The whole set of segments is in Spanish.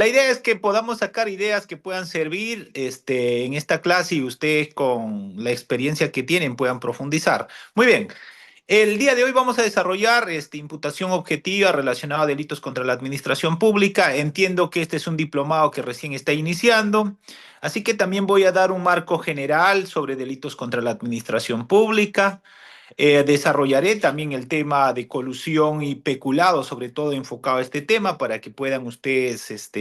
idea es que podamos sacar ideas que puedan servir en esta clase y ustedes con la experiencia que tienen puedan profundizar. Muy bien. El día de hoy vamos a desarrollar imputación objetiva relacionada a delitos contra la administración pública. Entiendo que este es un diplomado que recién está iniciando, así que también voy a dar un marco general sobre delitos contra la administración pública. Desarrollaré también el tema de colusión y peculado, sobre todo enfocado a este tema, para que puedan ustedes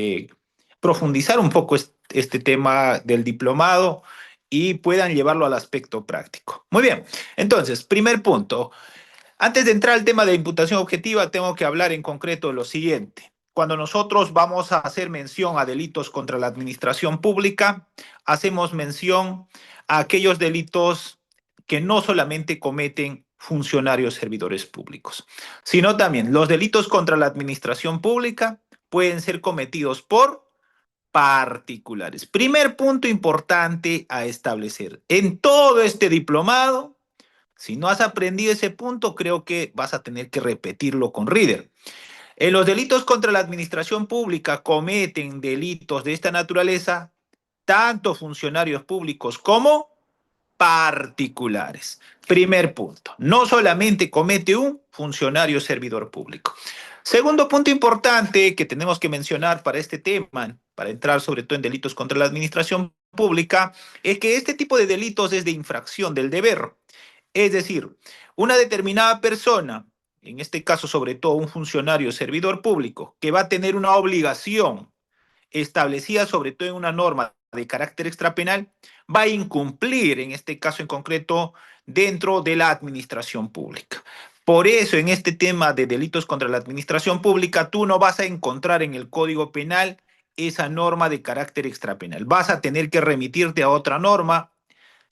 profundizar un poco este tema del diplomado y puedan llevarlo al aspecto práctico. Muy bien, entonces, primer punto. Antes de entrar al tema de imputación objetiva, tengo que hablar en concreto de lo siguiente. Cuando nosotros vamos a hacer mención a delitos contra la administración pública, hacemos mención a aquellos delitos que no solamente cometen funcionarios servidores públicos, sino también los delitos contra la administración pública pueden ser cometidos por particulares. Primer punto importante a establecer. En todo este diplomado, si no has aprendido ese punto, creo que vas a tener que repetirlo con Reader. En los delitos contra la administración pública cometen delitos de esta naturaleza tanto funcionarios públicos como particulares. Primer punto, no solamente comete un funcionario servidor público. Segundo punto importante que tenemos que mencionar para este tema, para entrar sobre todo en delitos contra la administración pública, es que este tipo de delitos es de infracción del deber. Es decir, una determinada persona, en este caso sobre todo un funcionario servidor público, que va a tener una obligación establecida sobre todo en una norma de carácter extrapenal, va a incumplir, en este caso en concreto, dentro de la administración pública. Por eso, en este tema de delitos contra la administración pública, tú no vas a encontrar en el Código Penal esa norma de carácter extrapenal. Vas a tener que remitirte a otra norma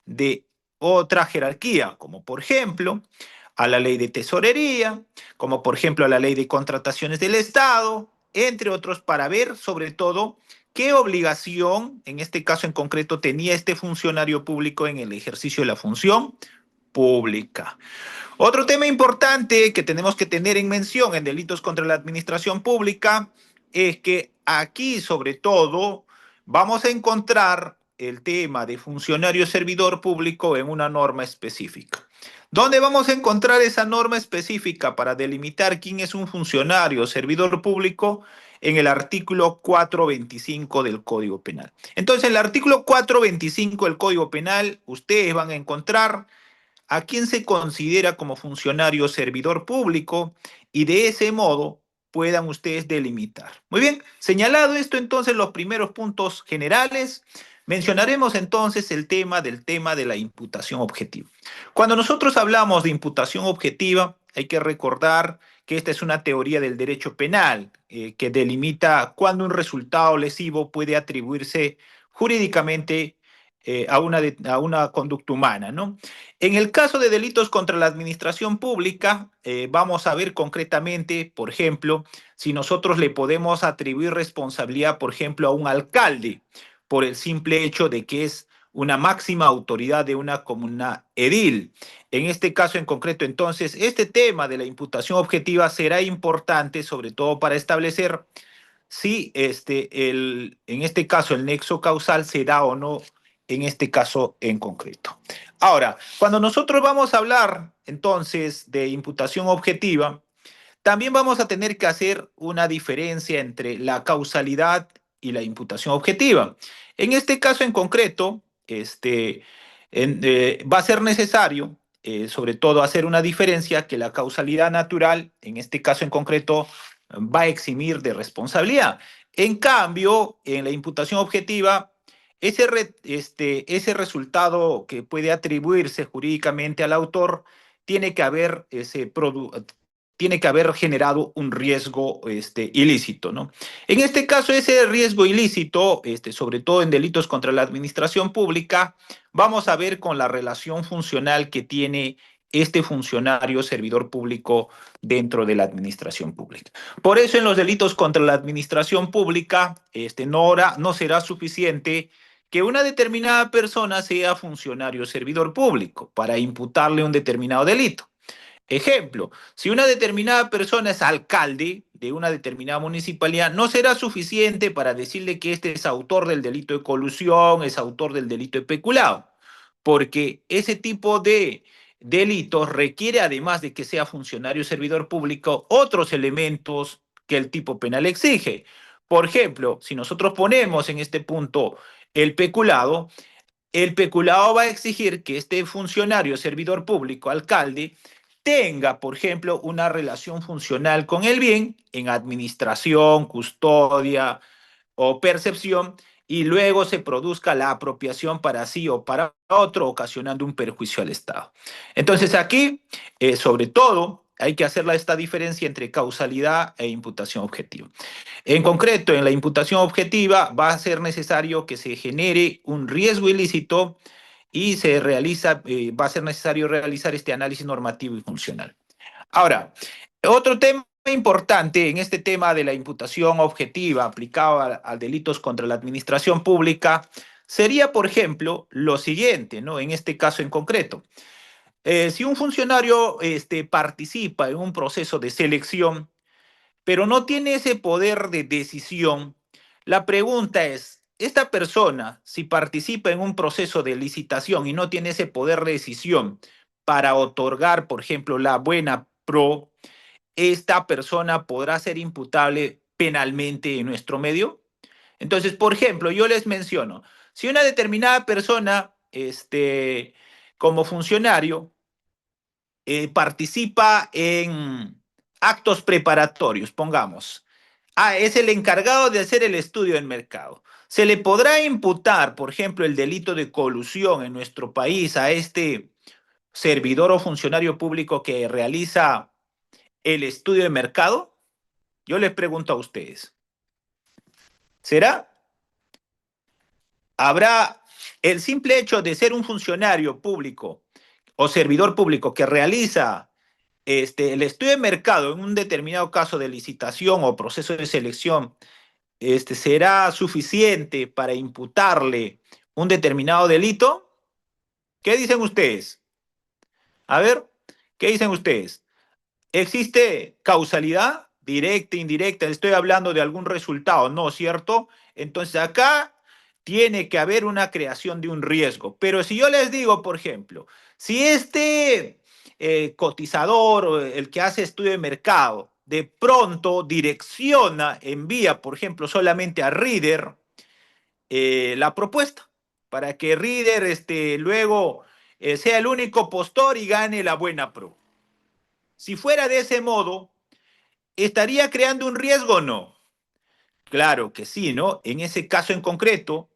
de otra jerarquía, como por ejemplo a la ley de tesorería, como por ejemplo a la ley de contrataciones del Estado, entre otros, para ver sobre todo qué obligación, en este caso en concreto, tenía este funcionario público en el ejercicio de la función pública. Otro tema importante que tenemos que tener en mención en delitos contra la administración pública es que aquí, sobre todo, vamos a encontrar el tema de funcionario servidor público en una norma específica. ¿Dónde vamos a encontrar esa norma específica para delimitar quién es un funcionario o servidor público? En el artículo 425 del Código Penal. Entonces, en el artículo 425 del Código Penal, ustedes van a encontrar a quién se considera como funcionario servidor público y de ese modo puedan ustedes delimitar. Muy bien, señalado esto entonces los primeros puntos generales, mencionaremos entonces el tema de la imputación objetiva. Cuando nosotros hablamos de imputación objetiva, hay que recordar que esta es una teoría del derecho penal que delimita cuándo un resultado lesivo puede atribuirse jurídicamente a una conducta humana, ¿no? En el caso de delitos contra la administración pública, vamos a ver concretamente, por ejemplo, si nosotros le podemos atribuir responsabilidad, por ejemplo, a un alcalde por el simple hecho de que es una máxima autoridad de una comuna edil. En este caso en concreto, entonces, este tema de la imputación objetiva será importante, sobre todo para establecer si en este caso el nexo causal se da o no en este caso en concreto. Ahora, cuando nosotros vamos a hablar entonces de imputación objetiva, también vamos a tener que hacer una diferencia entre la causalidad y la imputación objetiva. En este caso en concreto, va a ser necesario, sobre todo, hacer una diferencia que la causalidad natural, en este caso en concreto, va a eximir de responsabilidad. En cambio, en la imputación objetiva, ese resultado que puede atribuirse jurídicamente al autor tiene que haber, tiene que haber generado un riesgo ilícito, ¿no? En este caso, ese riesgo ilícito, sobre todo en delitos contra la administración pública, vamos a ver con la relación funcional que tiene este funcionario servidor público dentro de la administración pública. Por eso en los delitos contra la administración pública no será suficiente que una determinada persona sea funcionario servidor público para imputarle un determinado delito. Ejemplo, si una determinada persona es alcalde, de una determinada municipalidad no será suficiente para decirle que este es autor del delito de colusión, es autor del delito de peculado, porque ese tipo de delitos requiere, además de que sea funcionario o servidor público, otros elementos que el tipo penal exige. Por ejemplo, si nosotros ponemos en este punto el peculado va a exigir que este funcionario, servidor público, alcalde, tenga, por ejemplo, una relación funcional con el bien en administración, custodia o percepción, y luego se produzca la apropiación para sí o para otro, ocasionando un perjuicio al Estado. Entonces aquí, sobre todo, hay que hacer esta diferencia entre causalidad e imputación objetiva. En concreto, en la imputación objetiva va a ser necesario que se genere un riesgo ilícito y va a ser necesario realizar este análisis normativo y funcional. Ahora, otro tema importante en este tema de la imputación objetiva aplicado a delitos contra la administración pública sería, por ejemplo, lo siguiente, ¿no? En este caso en concreto. Si un funcionario participa en un proceso de selección, pero no tiene ese poder de decisión, la pregunta es, esta persona, si participa en un proceso de licitación y no tiene ese poder de decisión para otorgar, por ejemplo, la buena pro, esta persona podrá ser imputable penalmente en nuestro medio. Entonces, por ejemplo, yo les menciono, si una determinada persona, como funcionario, participa en actos preparatorios, pongamos. Es el encargado de hacer el estudio del mercado. ¿Se le podrá imputar, por ejemplo, el delito de colusión en nuestro país a este servidor o funcionario público que realiza el estudio de mercado? Yo les pregunto a ustedes. ¿Será? ¿Habrá el simple hecho de ser un funcionario público o servidor público que realiza el estudio de mercado en un determinado caso de licitación o proceso de selección, será suficiente para imputarle un determinado delito? ¿Qué dicen ustedes? A ver, ¿qué dicen ustedes? ¿Existe causalidad directa, indirecta? Estoy hablando de algún resultado, ¿no? ¿Cierto? Entonces acá tiene que haber una creación de un riesgo. Pero si yo les digo, por ejemplo, si este cotizador o el que hace estudio de mercado de pronto direcciona, envía, por ejemplo, solamente a Reader la propuesta para que Reader luego sea el único postor y gane la buena pro. Si fuera de ese modo, ¿estaría creando un riesgo o no? Claro que sí, ¿no? En ese caso en concreto,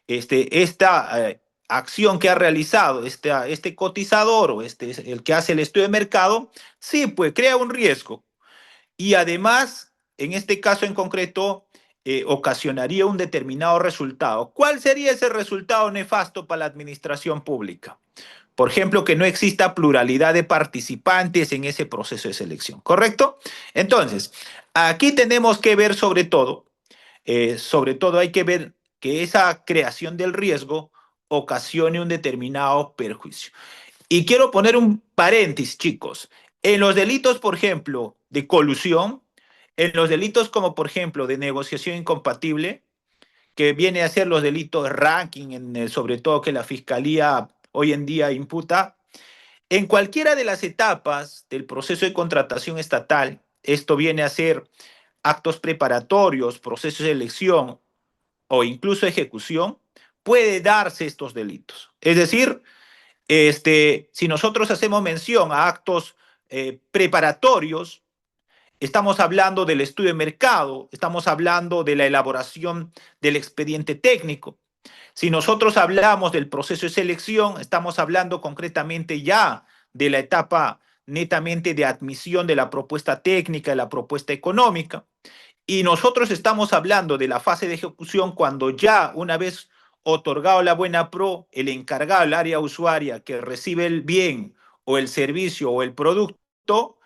esta acción que ha realizado este cotizador o el que hace el estudio de mercado, sí, pues crea un riesgo. Y además, en este caso en concreto, ocasionaría un determinado resultado. ¿Cuál sería ese resultado nefasto para la administración pública? Por ejemplo, que no exista pluralidad de participantes en ese proceso de selección, ¿correcto? Entonces, aquí tenemos que ver sobre todo hay que ver que esa creación del riesgo ocasione un determinado perjuicio. Y quiero poner un paréntesis, chicos. En los delitos, por ejemplo, de colusión, en los delitos como, por ejemplo, de negociación incompatible, que viene a ser los delitos de ranking, sobre todo que la Fiscalía hoy en día imputa, en cualquiera de las etapas del proceso de contratación estatal, esto viene a ser actos preparatorios, procesos de elección o incluso ejecución, puede darse estos delitos. Es decir, si nosotros hacemos mención a actos preparatorios, estamos hablando del estudio de mercado, estamos hablando de la elaboración del expediente técnico. Si nosotros hablamos del proceso de selección, estamos hablando concretamente ya de la etapa netamente de admisión de la propuesta técnica, de la propuesta económica. Y nosotros estamos hablando de la fase de ejecución cuando ya una vez otorgado la buena pro, el encargado del área usuaria que recibe el bien o el servicio o el producto,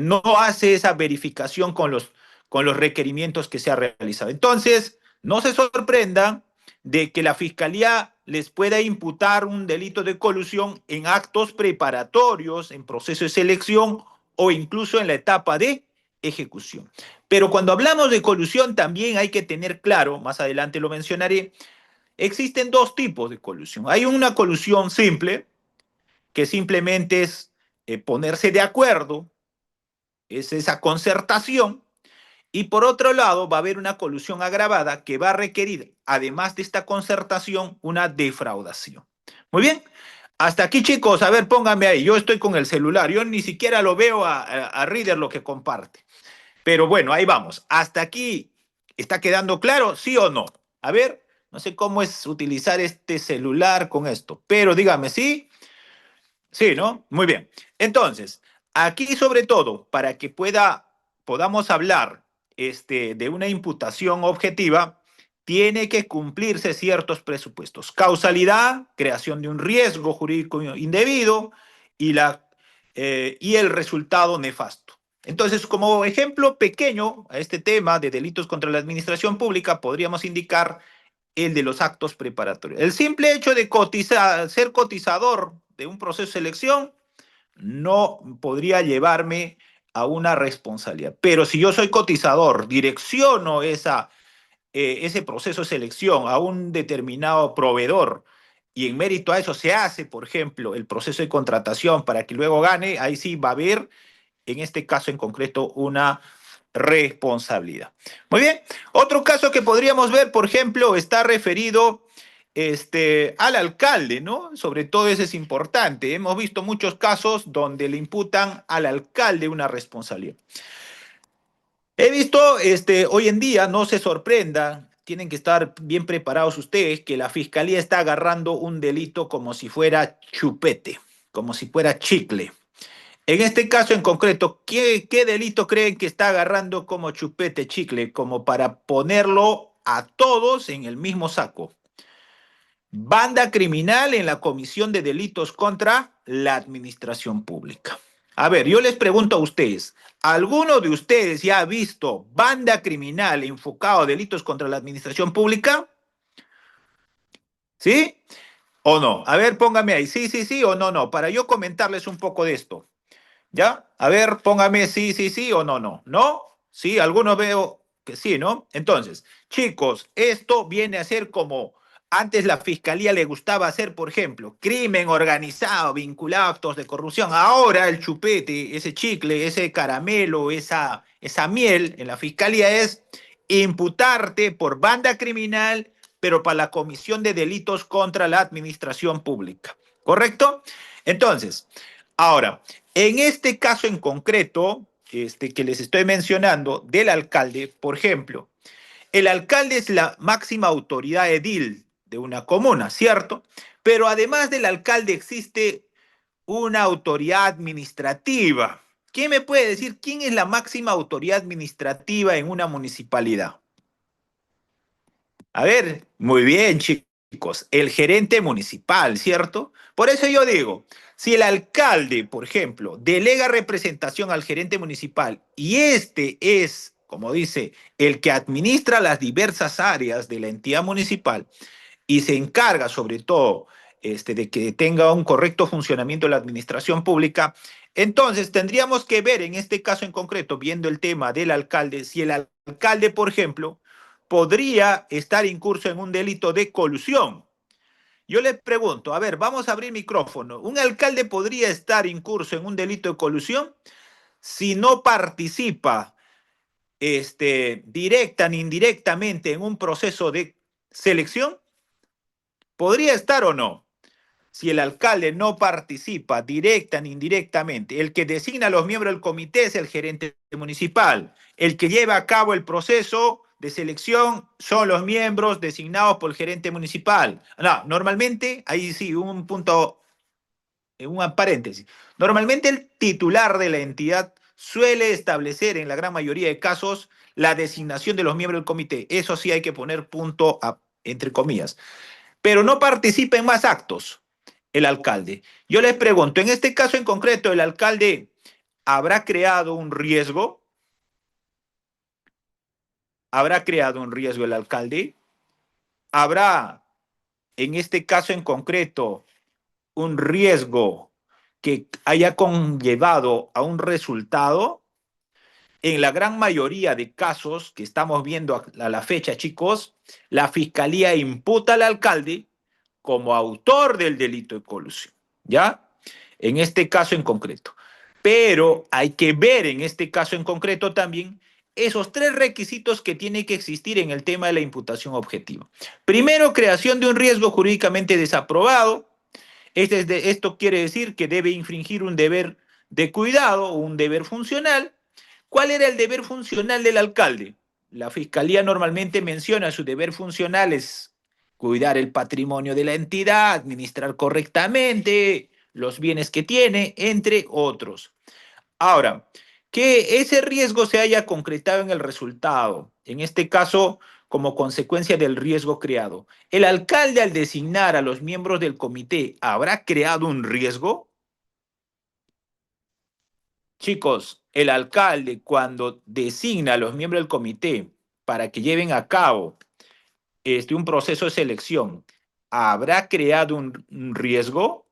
no hace esa verificación con los requerimientos que se ha realizado. Entonces, no se sorprendan de que la Fiscalía les pueda imputar un delito de colusión en actos preparatorios, en proceso de selección o incluso en la etapa de ejecución. Pero cuando hablamos de colusión también hay que tener claro, más adelante lo mencionaré, existen dos tipos de colusión. Hay una colusión simple, que simplemente es ponerse de acuerdo, es esa concertación, y por otro lado va a haber una colusión agravada que va a requerir, además de esta concertación, una defraudación. Muy bien, hasta aquí chicos, a ver, pónganme ahí, yo estoy con el celular, yo ni siquiera lo veo a Reader lo que comparte. Pero bueno, ahí vamos. Hasta aquí, ¿está quedando claro? ¿Sí o no? A ver, no sé cómo es utilizar este celular con esto, pero dígame, ¿sí? Sí, ¿no? Muy bien. Entonces, aquí sobre todo, para que podamos hablar de una imputación objetiva, tiene que cumplirse ciertos presupuestos. Causalidad, creación de un riesgo jurídico indebido y el resultado nefasto. Entonces, como ejemplo pequeño a este tema de delitos contra la administración pública, podríamos indicar el de los actos preparatorios. El simple hecho de ser cotizador de un proceso de selección no podría llevarme a una responsabilidad. Pero si yo soy cotizador, direcciono ese proceso de selección a un determinado proveedor y en mérito a eso se hace, por ejemplo, el proceso de contratación para que luego gane, ahí sí va a haber, en este caso en concreto, una responsabilidad. Muy bien. Otro caso que podríamos ver, por ejemplo, está referido al alcalde, ¿no? Sobre todo ese es importante. Hemos visto muchos casos donde le imputan al alcalde una responsabilidad. He visto, hoy en día, no se sorprenda, tienen que estar bien preparados ustedes, que la fiscalía está agarrando un delito como si fuera chupete, como si fuera chicle. En este caso en concreto, ¿qué delito creen que está agarrando como chupete chicle, como para ponerlo a todos en el mismo saco? Banda criminal en la comisión de delitos contra la administración pública. A ver, yo les pregunto a ustedes, ¿alguno de ustedes ya ha visto banda criminal enfocado a delitos contra la administración pública? ¿Sí o no? A ver, póngame ahí, sí, sí, sí o no, no, para yo comentarles un poco de esto. ¿Ya? A ver, póngame sí, sí, sí o no, no. ¿No? Sí, algunos veo que sí, ¿no? Entonces, chicos, esto viene a ser como antes la fiscalía le gustaba hacer, por ejemplo, crimen organizado vinculado a actos de corrupción. Ahora el chupete, ese chicle, ese caramelo, esa miel en la fiscalía es imputarte por banda criminal, pero para la comisión de delitos contra la administración pública. ¿Correcto? Entonces, ahora, en este caso en concreto, que les estoy mencionando, del alcalde, por ejemplo, el alcalde es la máxima autoridad edil de una comuna, ¿cierto? Pero además del alcalde existe una autoridad administrativa. ¿Quién me puede decir quién es la máxima autoridad administrativa en una municipalidad? A ver, muy bien, chicos, el gerente municipal, ¿cierto? Por eso yo digo, si el alcalde, por ejemplo, delega representación al gerente municipal y este es, como dice, el que administra las diversas áreas de la entidad municipal y se encarga sobre todo de que tenga un correcto funcionamiento de la administración pública, entonces tendríamos que ver en este caso en concreto, viendo el tema del alcalde, si el alcalde, por ejemplo, podría estar incurso en un delito de colusión. Yo les pregunto, a ver, vamos a abrir micrófono. ¿Un alcalde podría estar incurso en un delito de colusión si no participa directa ni indirectamente en un proceso de selección? ¿Podría estar o no? Si el alcalde no participa directa ni indirectamente, el que designa a los miembros del comité es el gerente municipal. El que lleva a cabo el proceso de selección son los miembros designados por el gerente municipal. No, normalmente, ahí sí, un punto, un paréntesis. Normalmente el titular de la entidad suele establecer en la gran mayoría de casos la designación de los miembros del comité. Eso sí hay que poner punto entre comillas. Pero no participa en más actos el alcalde. Yo les pregunto, en este caso en concreto, ¿el alcalde habrá creado un riesgo? ¿Habrá creado un riesgo el alcalde? ¿Habrá, en este caso en concreto, un riesgo que haya conllevado a un resultado? en la gran mayoría de casos que estamos viendo a la fecha, chicos, la fiscalía imputa al alcalde como autor del delito de colusión, ¿ya? En este caso en concreto. Pero hay que ver en este caso en concreto también esos tres requisitos que tiene que existir en el tema de la imputación objetiva. Primero, creación de un riesgo jurídicamente desaprobado. Esto quiere decir que debe infringir un deber de cuidado o un deber funcional. ¿Cuál era el deber funcional del alcalde? La fiscalía normalmente menciona su deber funcional es cuidar el patrimonio de la entidad, administrar correctamente los bienes que tiene, entre otros. Ahora, que ese riesgo se haya concretado en el resultado, en este caso como consecuencia del riesgo creado. ¿El alcalde al designar a los miembros del comité habrá creado un riesgo? Chicos, el alcalde cuando designa a los miembros del comité para que lleven a cabo un proceso de selección, ¿habrá creado un riesgo?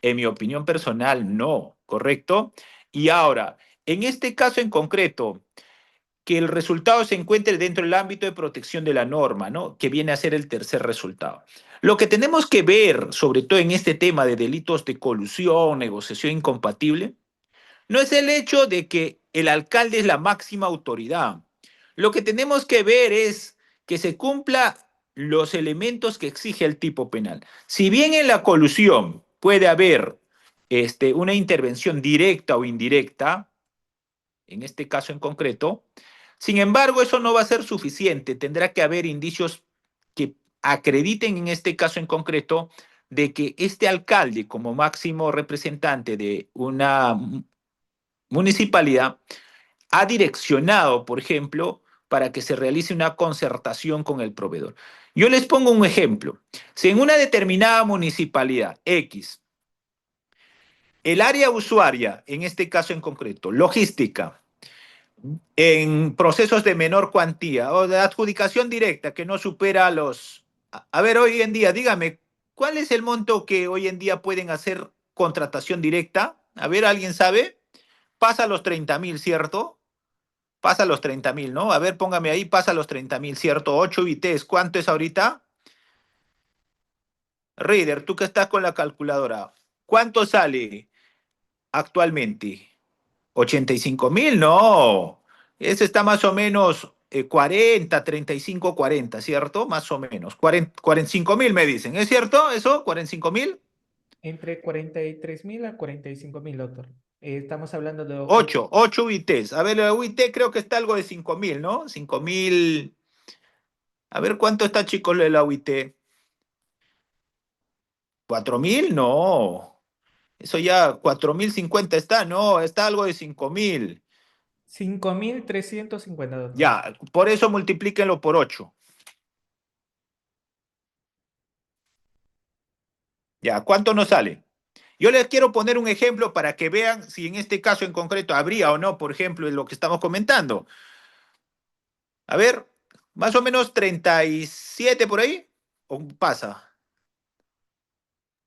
En mi opinión personal, no, ¿correcto? Y ahora, en este caso en concreto, que el resultado se encuentre dentro del ámbito de protección de la norma, ¿no? Que viene a ser el tercer resultado. Lo que tenemos que ver, sobre todo en este tema de delitos de colusión, negociación incompatible, no es el hecho de que el alcalde es la máxima autoridad. Lo que tenemos que ver es que se cumpla los elementos que exige el tipo penal. Si bien en la colusión puede haber una intervención directa o indirecta, en este caso en concreto, sin embargo, eso no va a ser suficiente. Tendrá que haber indicios que acrediten en este caso en concreto de que este alcalde, como máximo representante de una municipalidad, ha direccionado, por ejemplo, para que se realice una concertación con el proveedor. Yo les pongo un ejemplo. Si en una determinada municipalidad X, el área usuaria, en este caso en concreto, logística, en procesos de menor cuantía o de adjudicación directa que no supera los... A ver, hoy en día, dígame, ¿cuál es el monto que hoy en día pueden hacer contratación directa? A ver, ¿alguien sabe? Pasa los 30.000, ¿cierto? Pasa los 30.000, ¿no? A ver, póngame ahí, pasa los 30.000, ¿cierto? 8 ITs, ¿cuánto es ahorita? Reader, tú que estás con la calculadora, ¿cuánto sale actualmente? 85.000, no. Ese está más o menos 40, 35, 40, ¿cierto? Más o menos. 45.000 me dicen, ¿es cierto eso? ¿45.000? Entre 43.000 a 45.000, doctor. Estamos hablando de 8 UITs. A ver, la UIT creo que está algo de 5.000, ¿no? 5.000. A ver, ¿cuánto está, chicos, la UIT? ¿4.000? No. Eso ya, 4.050 está, no, está algo de 5.000. 5.350, doctor. Ya, por eso multiplíquenlo por 8. Ya, ¿cuánto nos sale? Yo les quiero poner un ejemplo para que vean si en este caso en concreto habría o no, por ejemplo, en lo que estamos comentando. A ver, más o menos 37 por ahí, ¿o pasa?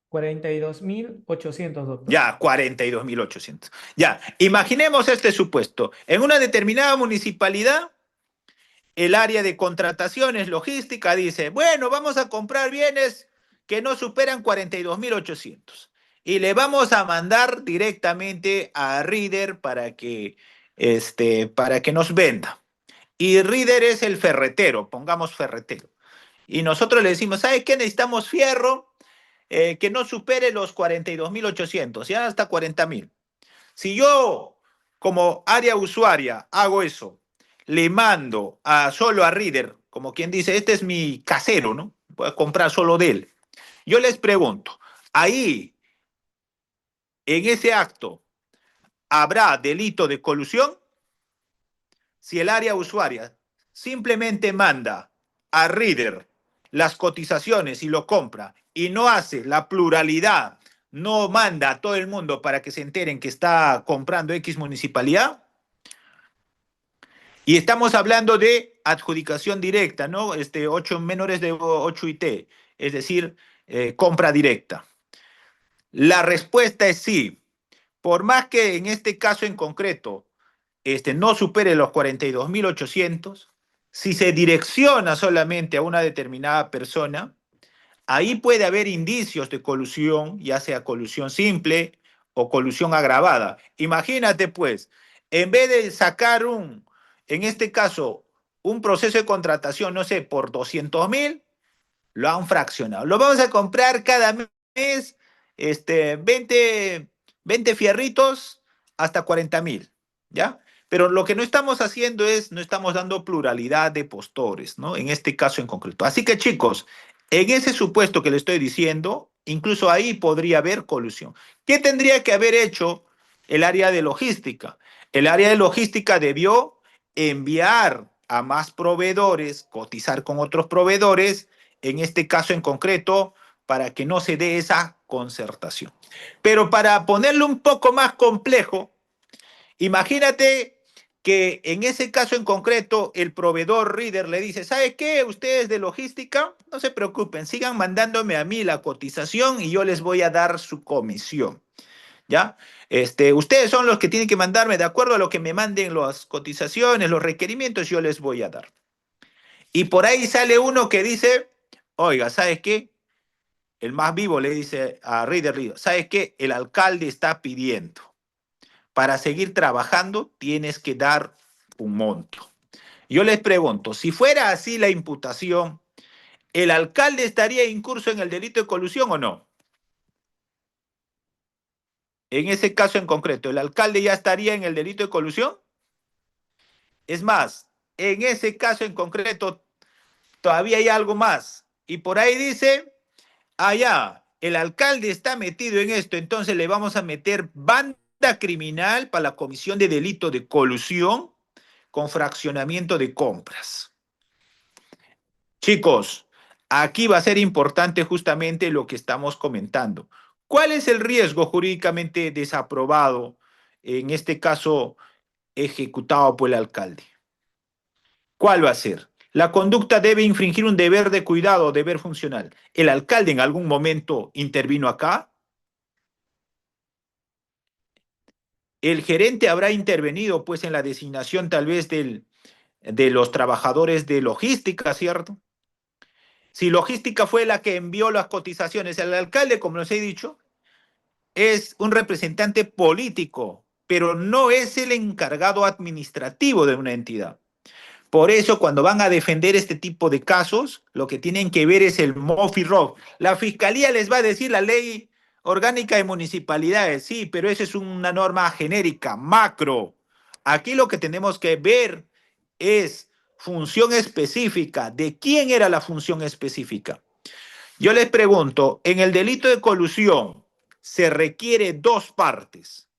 42.800, doctor. Ya, 42.800. Ya, imaginemos este supuesto. En una determinada municipalidad, el área de contrataciones logística dice, bueno, vamos a comprar bienes que no superan 42.800 y le vamos a mandar directamente a Reader para que nos venda. Y Reader es el ferretero, pongamos ferretero. Y nosotros le decimos, ¿sabes qué? Necesitamos fierro que no supere los 42.800, ya hasta 40.000. Si yo, como área usuaria, hago eso, le mando solo a Reader, como quien dice, este es mi casero, ¿no? Voy a comprar solo de él. Yo les pregunto, ahí, en ese acto, ¿habrá delito de colusión? Si el área usuaria simplemente manda a Reader las cotizaciones y lo compra y no hace la pluralidad, no manda a todo el mundo para que se enteren que está comprando X municipalidad, y estamos hablando de adjudicación directa, ¿no? 8 menores de 8 IT, es decir, compra directa. La respuesta es sí. Por más que en este caso en concreto no supere los 42.800, si se direcciona solamente a una determinada persona, ahí puede haber indicios de colusión, ya sea colusión simple o colusión agravada. Imagínate, pues, en vez de sacar en este caso, un proceso de contratación, no sé, por 200.000, lo han fraccionado. Lo vamos a comprar cada mes, 20, 20 fierritos hasta 40.000, ¿ya? Pero lo que no estamos haciendo es, no estamos dando pluralidad de postores, ¿no? En este caso en concreto. Así que chicos, en ese supuesto que le estoy diciendo, incluso ahí podría haber colusión. ¿Qué tendría que haber hecho el área de logística? El área de logística debió enviar a más proveedores, cotizar con otros proveedores, en este caso en concreto, para que no se dé esa concertación. Pero para ponerlo un poco más complejo, imagínate que en ese caso en concreto el proveedor Reader le dice, ¿sabe qué? Ustedes de logística, no se preocupen, sigan mandándome a mí la cotización y yo les voy a dar su comisión, ¿ya? Ustedes son los que tienen que mandarme de acuerdo a lo que me manden las cotizaciones, los requerimientos, yo les voy a dar. Y por ahí sale uno que dice, oiga, ¿sabes qué? El más vivo le dice a Reader, ¿sabes qué? El alcalde está pidiendo. Para seguir trabajando tienes que dar un monto. Yo les pregunto, si fuera así la imputación, ¿el alcalde estaría incurso en el delito de colusión o no? En ese caso en concreto, ¿el alcalde ya estaría en el delito de colusión? Es más, en ese caso en concreto, todavía hay algo más. Y por ahí dice, allá, el alcalde está metido en esto, entonces le vamos a meter banda criminal para la comisión de delito de colusión con fraccionamiento de compras. Chicos, aquí va a ser importante justamente lo que estamos comentando. ¿Cuál es el riesgo jurídicamente desaprobado, en este caso ejecutado por el alcalde? ¿Cuál va a ser? La conducta debe infringir un deber de cuidado o deber funcional. ¿El alcalde en algún momento intervino acá? ¿El gerente habrá intervenido pues en la designación tal vez de los trabajadores de logística, cierto? Si logística fue la que envió las cotizaciones, el alcalde, como les he dicho, es un representante político, pero no es el encargado administrativo de una entidad. Por eso, cuando van a defender este tipo de casos, lo que tienen que ver es el MOFI-ROG. La fiscalía les va a decir la ley orgánica de municipalidades, sí, pero esa es una norma genérica, macro. Aquí lo que tenemos que ver es función específica. ¿De quién era la función específica? Yo les pregunto, en el delito de colusión se requiere dos partes.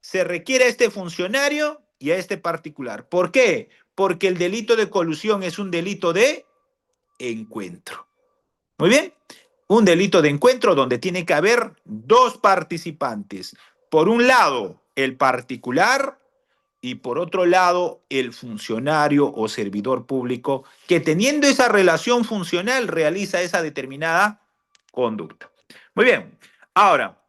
Se requiere a este funcionario y a este particular. ¿Por qué? Porque el delito de colusión es un delito de encuentro. Muy bien. Un delito de encuentro donde tiene que haber dos participantes. Por un lado, el particular y por otro lado, el funcionario o servidor público que teniendo esa relación funcional realiza esa determinada conducta. Muy bien. Ahora,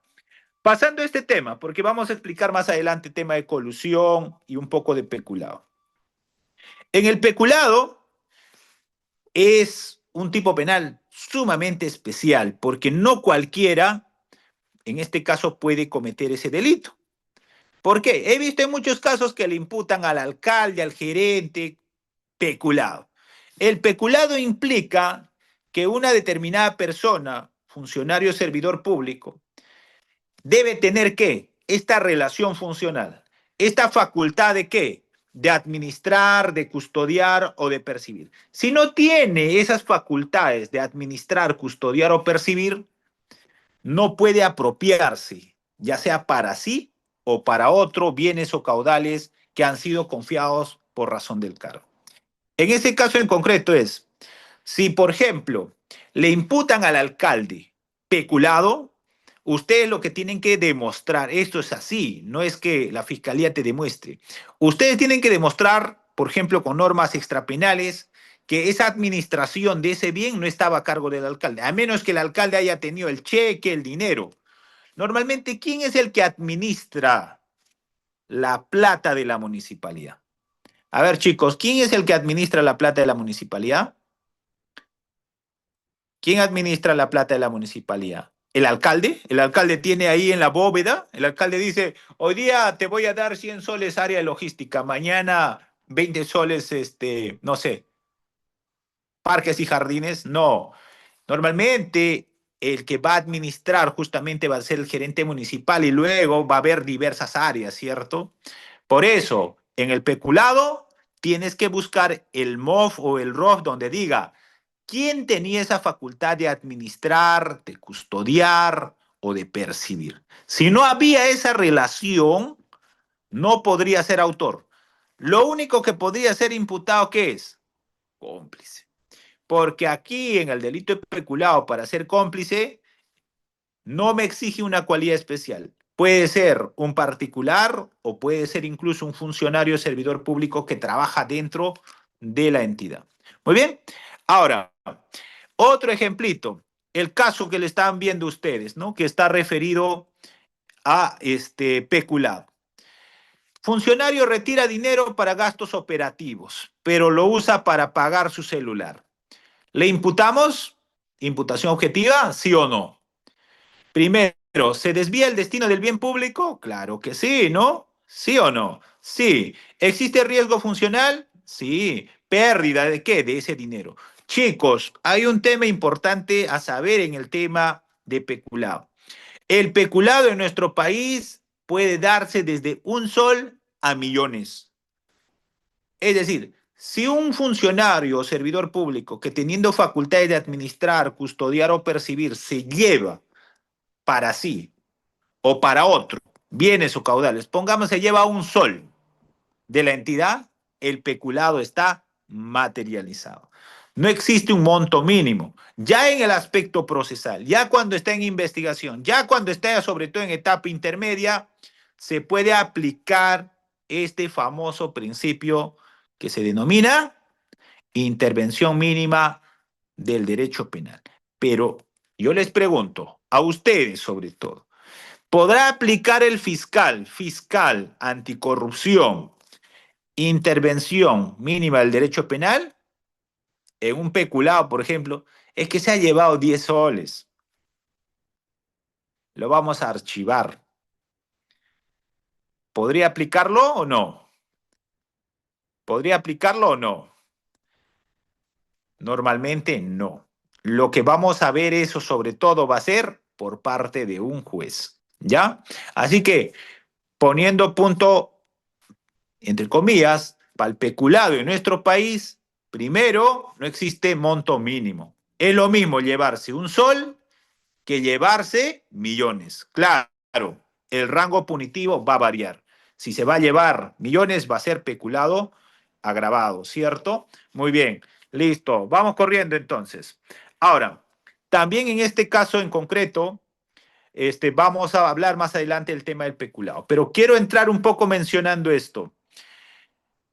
pasando a este tema, porque vamos a explicar más adelante el tema de colusión y un poco de peculado. En el peculado es un tipo penal sumamente especial, porque no cualquiera, en este caso, puede cometer ese delito. ¿Por qué? He visto en muchos casos que le imputan al alcalde, al gerente, peculado. El peculado implica que una determinada persona, funcionario o servidor público, debe tener ¿qué? Esta relación funcional, esta facultad de ¿qué? De administrar, de custodiar o de percibir. Si no tiene esas facultades de administrar, custodiar o percibir, no puede apropiarse, ya sea para sí o para otro, bienes o caudales que han sido confiados por razón del cargo. En ese caso en concreto es, si por ejemplo le imputan al alcalde peculado, ustedes lo que tienen que demostrar, esto es así, no es que la fiscalía te demuestre, ustedes tienen que demostrar, por ejemplo, con normas extrapenales, que esa administración de ese bien no estaba a cargo del alcalde, a menos que el alcalde haya tenido el cheque, el dinero. Normalmente, ¿quién es el que administra la plata de la municipalidad. A ver, chicos, ¿quién es el que administra la plata de la municipalidad? ¿Quién administra la plata de la municipalidad? ¿El alcalde? El alcalde tiene ahí en la bóveda, el alcalde dice, hoy día te voy a dar 100 soles área de logística, mañana 20 soles, no sé, parques y jardines. No, normalmente el que va a administrar justamente va a ser el gerente municipal y luego va a haber diversas áreas, ¿cierto? Por eso, en el peculado tienes que buscar el MOF o el ROF donde diga quién tenía esa facultad de administrar, de custodiar o de percibir. Si no había esa relación, no podría ser autor. Lo único que podría ser imputado, ¿qué es? Cómplice. Porque aquí en el delito de peculado, para ser cómplice, no me exige una cualidad especial. Puede ser un particular o puede ser incluso un funcionario o servidor público que trabaja dentro de la entidad. Muy bien. Ahora, otro ejemplito, el caso que le están viendo ustedes, ¿no? Que está referido a este peculado. Funcionario retira dinero para gastos operativos, pero lo usa para pagar su celular. ¿Le imputamos? ¿Imputación objetiva? ¿Sí o no? Primero, ¿se desvía el destino del bien público? Claro que sí, ¿no? ¿Sí o no? Sí. ¿Existe riesgo funcional? Sí. ¿Pérdida de qué? De ese dinero. Chicos, hay un tema importante a saber en el tema de peculado. El peculado en nuestro país puede darse desde un sol a millones. Es decir, si un funcionario o servidor público que teniendo facultades de administrar, custodiar o percibir se lleva para sí o para otro bienes o caudales, pongamos se lleva un sol de la entidad, el peculado está materializado. No existe un monto mínimo. Ya en el aspecto procesal, ya cuando está en investigación, ya cuando está sobre todo en etapa intermedia, se puede aplicar este famoso principio que se denomina intervención mínima del derecho penal. Pero yo les pregunto, a ustedes sobre todo, ¿podrá aplicar el fiscal anticorrupción, intervención mínima del derecho penal? En un peculado, por ejemplo, es que se ha llevado 10 soles. Lo vamos a archivar. ¿Podría aplicarlo o no? ¿Podría aplicarlo o no? Normalmente no. Lo que vamos a ver eso sobre todo va a ser por parte de un juez. ¿Ya? Así que poniendo punto entre comillas, para el peculado en nuestro país, primero, no existe monto mínimo. Es lo mismo llevarse un sol que llevarse millones. Claro, el rango punitivo va a variar. Si se va a llevar millones, va a ser peculado agravado, ¿cierto? Muy bien, listo. Vamos corriendo entonces. Ahora, también en este caso en concreto, vamos a hablar más adelante del tema del peculado, pero quiero entrar un poco mencionando esto.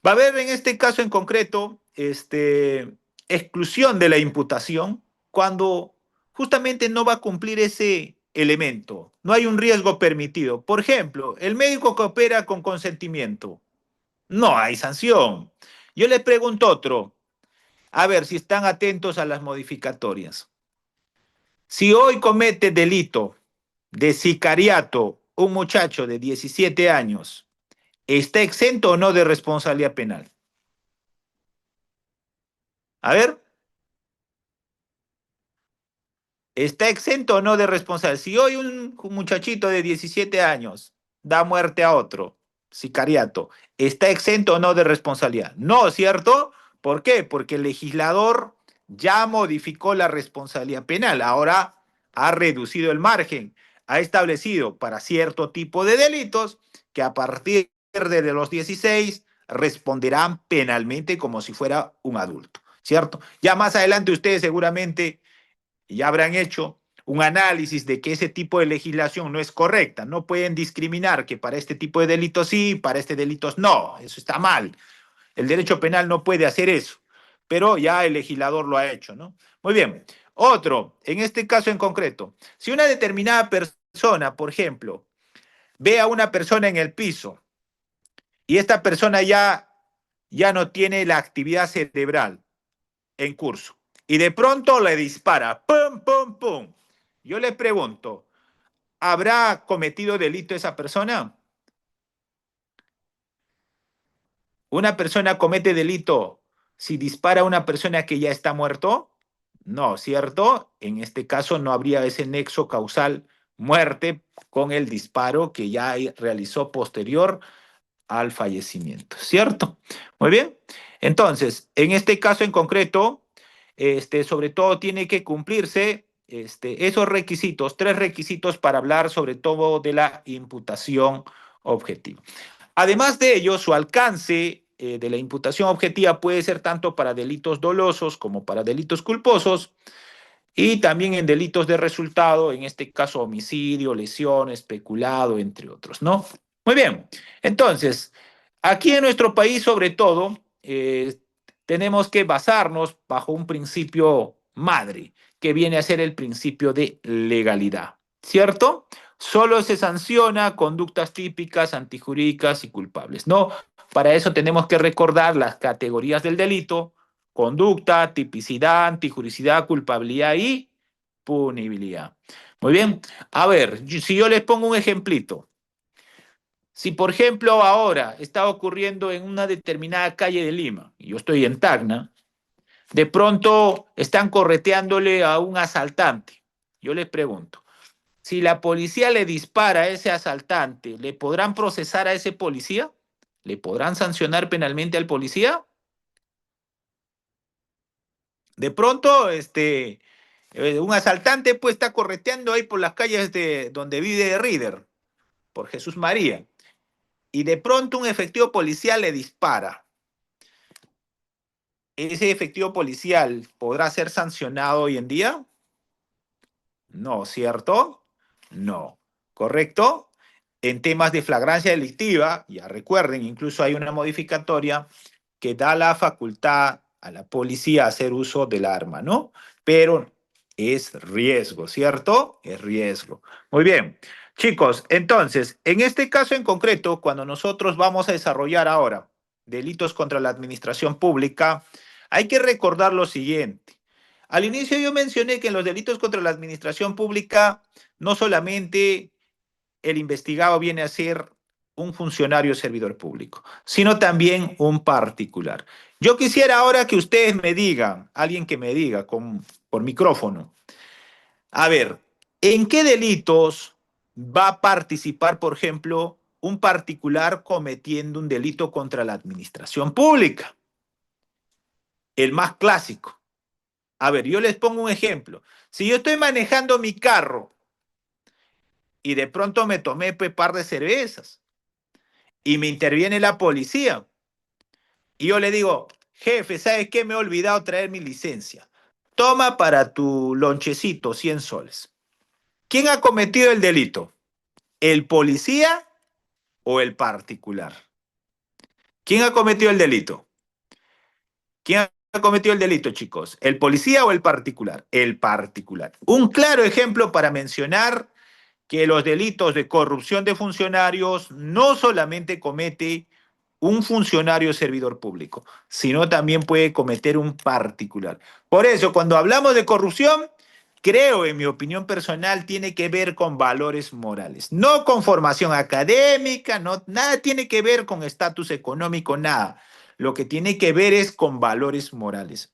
Va a haber en este caso en concreto exclusión de la imputación cuando justamente no va a cumplir ese elemento. No hay un riesgo permitido. Por ejemplo, el médico que opera con consentimiento. No hay sanción. Yo le pregunto otro, a ver si están atentos a las modificatorias. Si hoy comete delito de sicariato un muchacho de 17 años, ¿está exento o no de responsabilidad penal? A ver, ¿está exento o no de responsabilidad? Si hoy un muchachito de 17 años da muerte a otro, sicariato, ¿está exento o no de responsabilidad? No, ¿cierto? ¿Por qué? Porque el legislador ya modificó la responsabilidad penal, ahora ha reducido el margen, ha establecido para cierto tipo de delitos que a partir de los 16 responderán penalmente como si fuera un adulto, ¿cierto? Ya más adelante ustedes seguramente y ya habrán hecho un análisis de que ese tipo de legislación no es correcta. No pueden discriminar que para este tipo de delitos sí, para este delitos no. Eso está mal. El derecho penal no puede hacer eso, pero ya el legislador lo ha hecho, ¿no? Muy bien. Otro, en este caso en concreto, si una determinada persona, por ejemplo, ve a una persona en el piso y esta persona ya no tiene la actividad cerebral en curso. Y de pronto le dispara, ¡pum, pum, pum! Yo le pregunto, ¿habrá cometido delito esa persona? ¿Una persona comete delito si dispara a una persona que ya está muerto? No, ¿cierto? En este caso no habría ese nexo causal muerte con el disparo que ya realizó posterior al fallecimiento, ¿cierto? Muy bien. Entonces, en este caso en concreto, sobre todo tiene que cumplirse esos requisitos, tres requisitos para hablar sobre todo de la imputación objetiva. Además de ello, su alcance de la imputación objetiva puede ser tanto para delitos dolosos como para delitos culposos y también en delitos de resultado, en este caso homicidio, lesiones, peculado, entre otros, ¿no? Muy bien, entonces, aquí en nuestro país sobre todo, tenemos que basarnos bajo un principio madre, que viene a ser el principio de legalidad, ¿cierto? Solo se sanciona conductas típicas, antijurídicas y culpables, ¿no? Para eso tenemos que recordar las categorías del delito: conducta, tipicidad, antijuricidad, culpabilidad y punibilidad. Muy bien. A ver, si yo les pongo un ejemplito. Si, por ejemplo, ahora está ocurriendo en una determinada calle de Lima, y yo estoy en Tacna, de pronto están correteándole a un asaltante. Yo les pregunto, si la policía le dispara a ese asaltante, ¿le podrán procesar a ese policía? ¿Le podrán sancionar penalmente al policía? De pronto, un asaltante pues está correteando ahí por las calles de donde vive Reader, por Jesús María, y de pronto un efectivo policial le dispara. ¿Ese efectivo policial podrá ser sancionado hoy en día? No, ¿cierto? No. ¿Correcto? En temas de flagrancia delictiva, ya recuerden, incluso hay una modificatoria que da la facultad a la policía a hacer uso del arma, ¿no? Pero es riesgo, ¿cierto? Es riesgo. Muy bien. Chicos, entonces, en este caso en concreto, cuando nosotros vamos a desarrollar ahora delitos contra la administración pública, hay que recordar lo siguiente. Al inicio yo mencioné que en los delitos contra la administración pública no solamente el investigado viene a ser un funcionario servidor público, sino también un particular. Yo quisiera ahora que ustedes me digan, alguien que me diga por micrófono, a ver, ¿en qué delitos va a participar, por ejemplo, un particular cometiendo un delito contra la administración pública? El más clásico. A ver, yo les pongo un ejemplo. Si yo estoy manejando mi carro y de pronto me tomé un par de cervezas y me interviene la policía y yo le digo, jefe, ¿sabes qué? Me he olvidado traer mi licencia. Toma para tu lonchecito 100 soles. ¿Quién ha cometido el delito? ¿El policía o el particular? ¿Quién ha cometido el delito? ¿Quién ha cometido el delito, chicos? ¿El policía o el particular? El particular. Un claro ejemplo para mencionar que los delitos de corrupción de funcionarios no solamente comete un funcionario servidor público, sino también puede cometer un particular. Por eso, cuando hablamos de corrupción, creo, en mi opinión personal, tiene que ver con valores morales, no con formación académica, no, nada tiene que ver con estatus económico, nada. Lo que tiene que ver es con valores morales.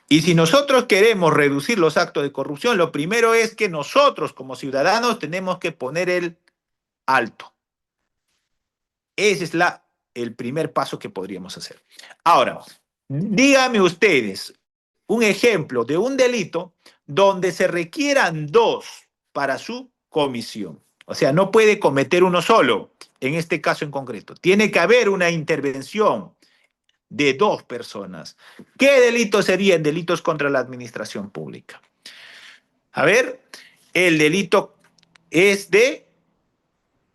Y si nosotros queremos reducir los actos de corrupción, lo primero es que nosotros como ciudadanos tenemos que poner el alto. Ese es el primer paso que podríamos hacer. Ahora, díganme ustedes un ejemplo de un delito donde se requieran dos para su comisión. O sea, no puede cometer uno solo, en este caso en concreto. Tiene que haber una intervención de dos personas. ¿Qué delitos serían delitos contra la administración pública? A ver, el delito es de